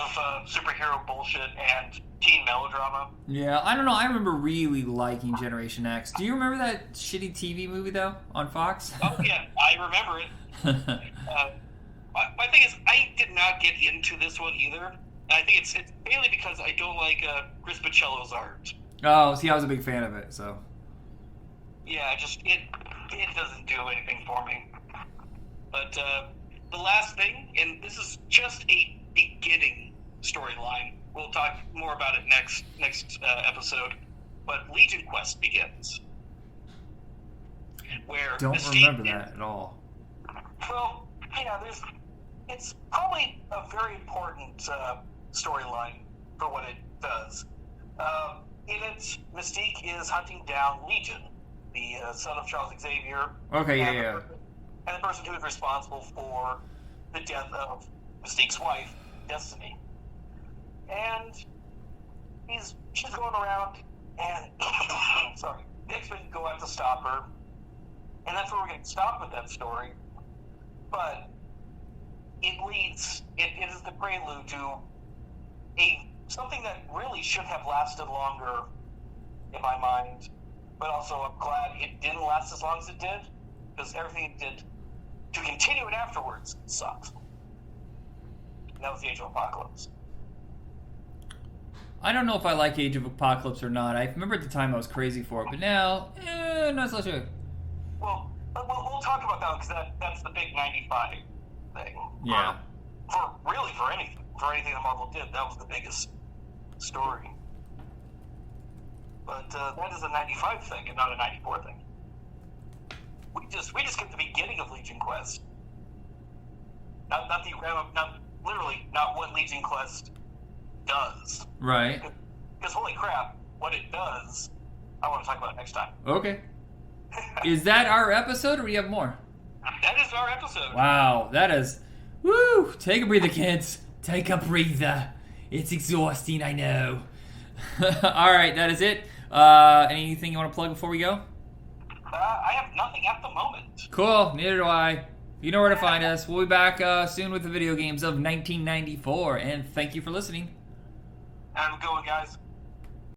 superhero bullshit and teen melodrama. Yeah, I don't know. I remember really liking Generation X. Do you remember that shitty TV movie though on Fox? Oh yeah, I remember it. My thing is, I did not get into this one either. And I think it's mainly because I don't like Chris Bichello's art. Oh, see, I was a big fan of it, so. Yeah, it doesn't do anything for me. But the last thing, and this is just a beginning storyline. We'll talk more about it next episode. But Legion Quest begins, where don't Mystique remember that at all. Well, it's probably a very important storyline for what it does. In it, Mystique is hunting down Legion, the son of Charles Xavier. Okay, yeah. And the person who is responsible for the death of Mystique's wife, Destiny. And she's going around, and the X-Men go out to stop her, and that's where we're going to stop with that story. But it is the prelude to something that really should have lasted longer, in my mind. But also, I'm glad it didn't last as long as it did, because everything it did to continue it afterwards sucks. And that was the Age of Apocalypse. I don't know if I like Age of Apocalypse or not. I remember at the time I was crazy for it, but now, not so sure. Well, we'll talk about that, because that's the big 95 thing. Yeah. For anything that Marvel did, that was the biggest story. But that is a 95 thing and not a 94 thing. We just get the beginning of Legion Quest. Not literally what Legion Quest does. Right. Because holy crap, what it does, I want to talk about next time. Okay. Is that our episode, or do we have more? That is our episode. Wow, that is... Woo! Take a breather, kids. Take a breather. It's exhausting, I know. All right, that is it. Anything you want to plug before we go? I have nothing at the moment. Cool, neither do I. You know where to find us. We'll be back soon with the video games of 1994, and thank you for listening. Have a good one, guys.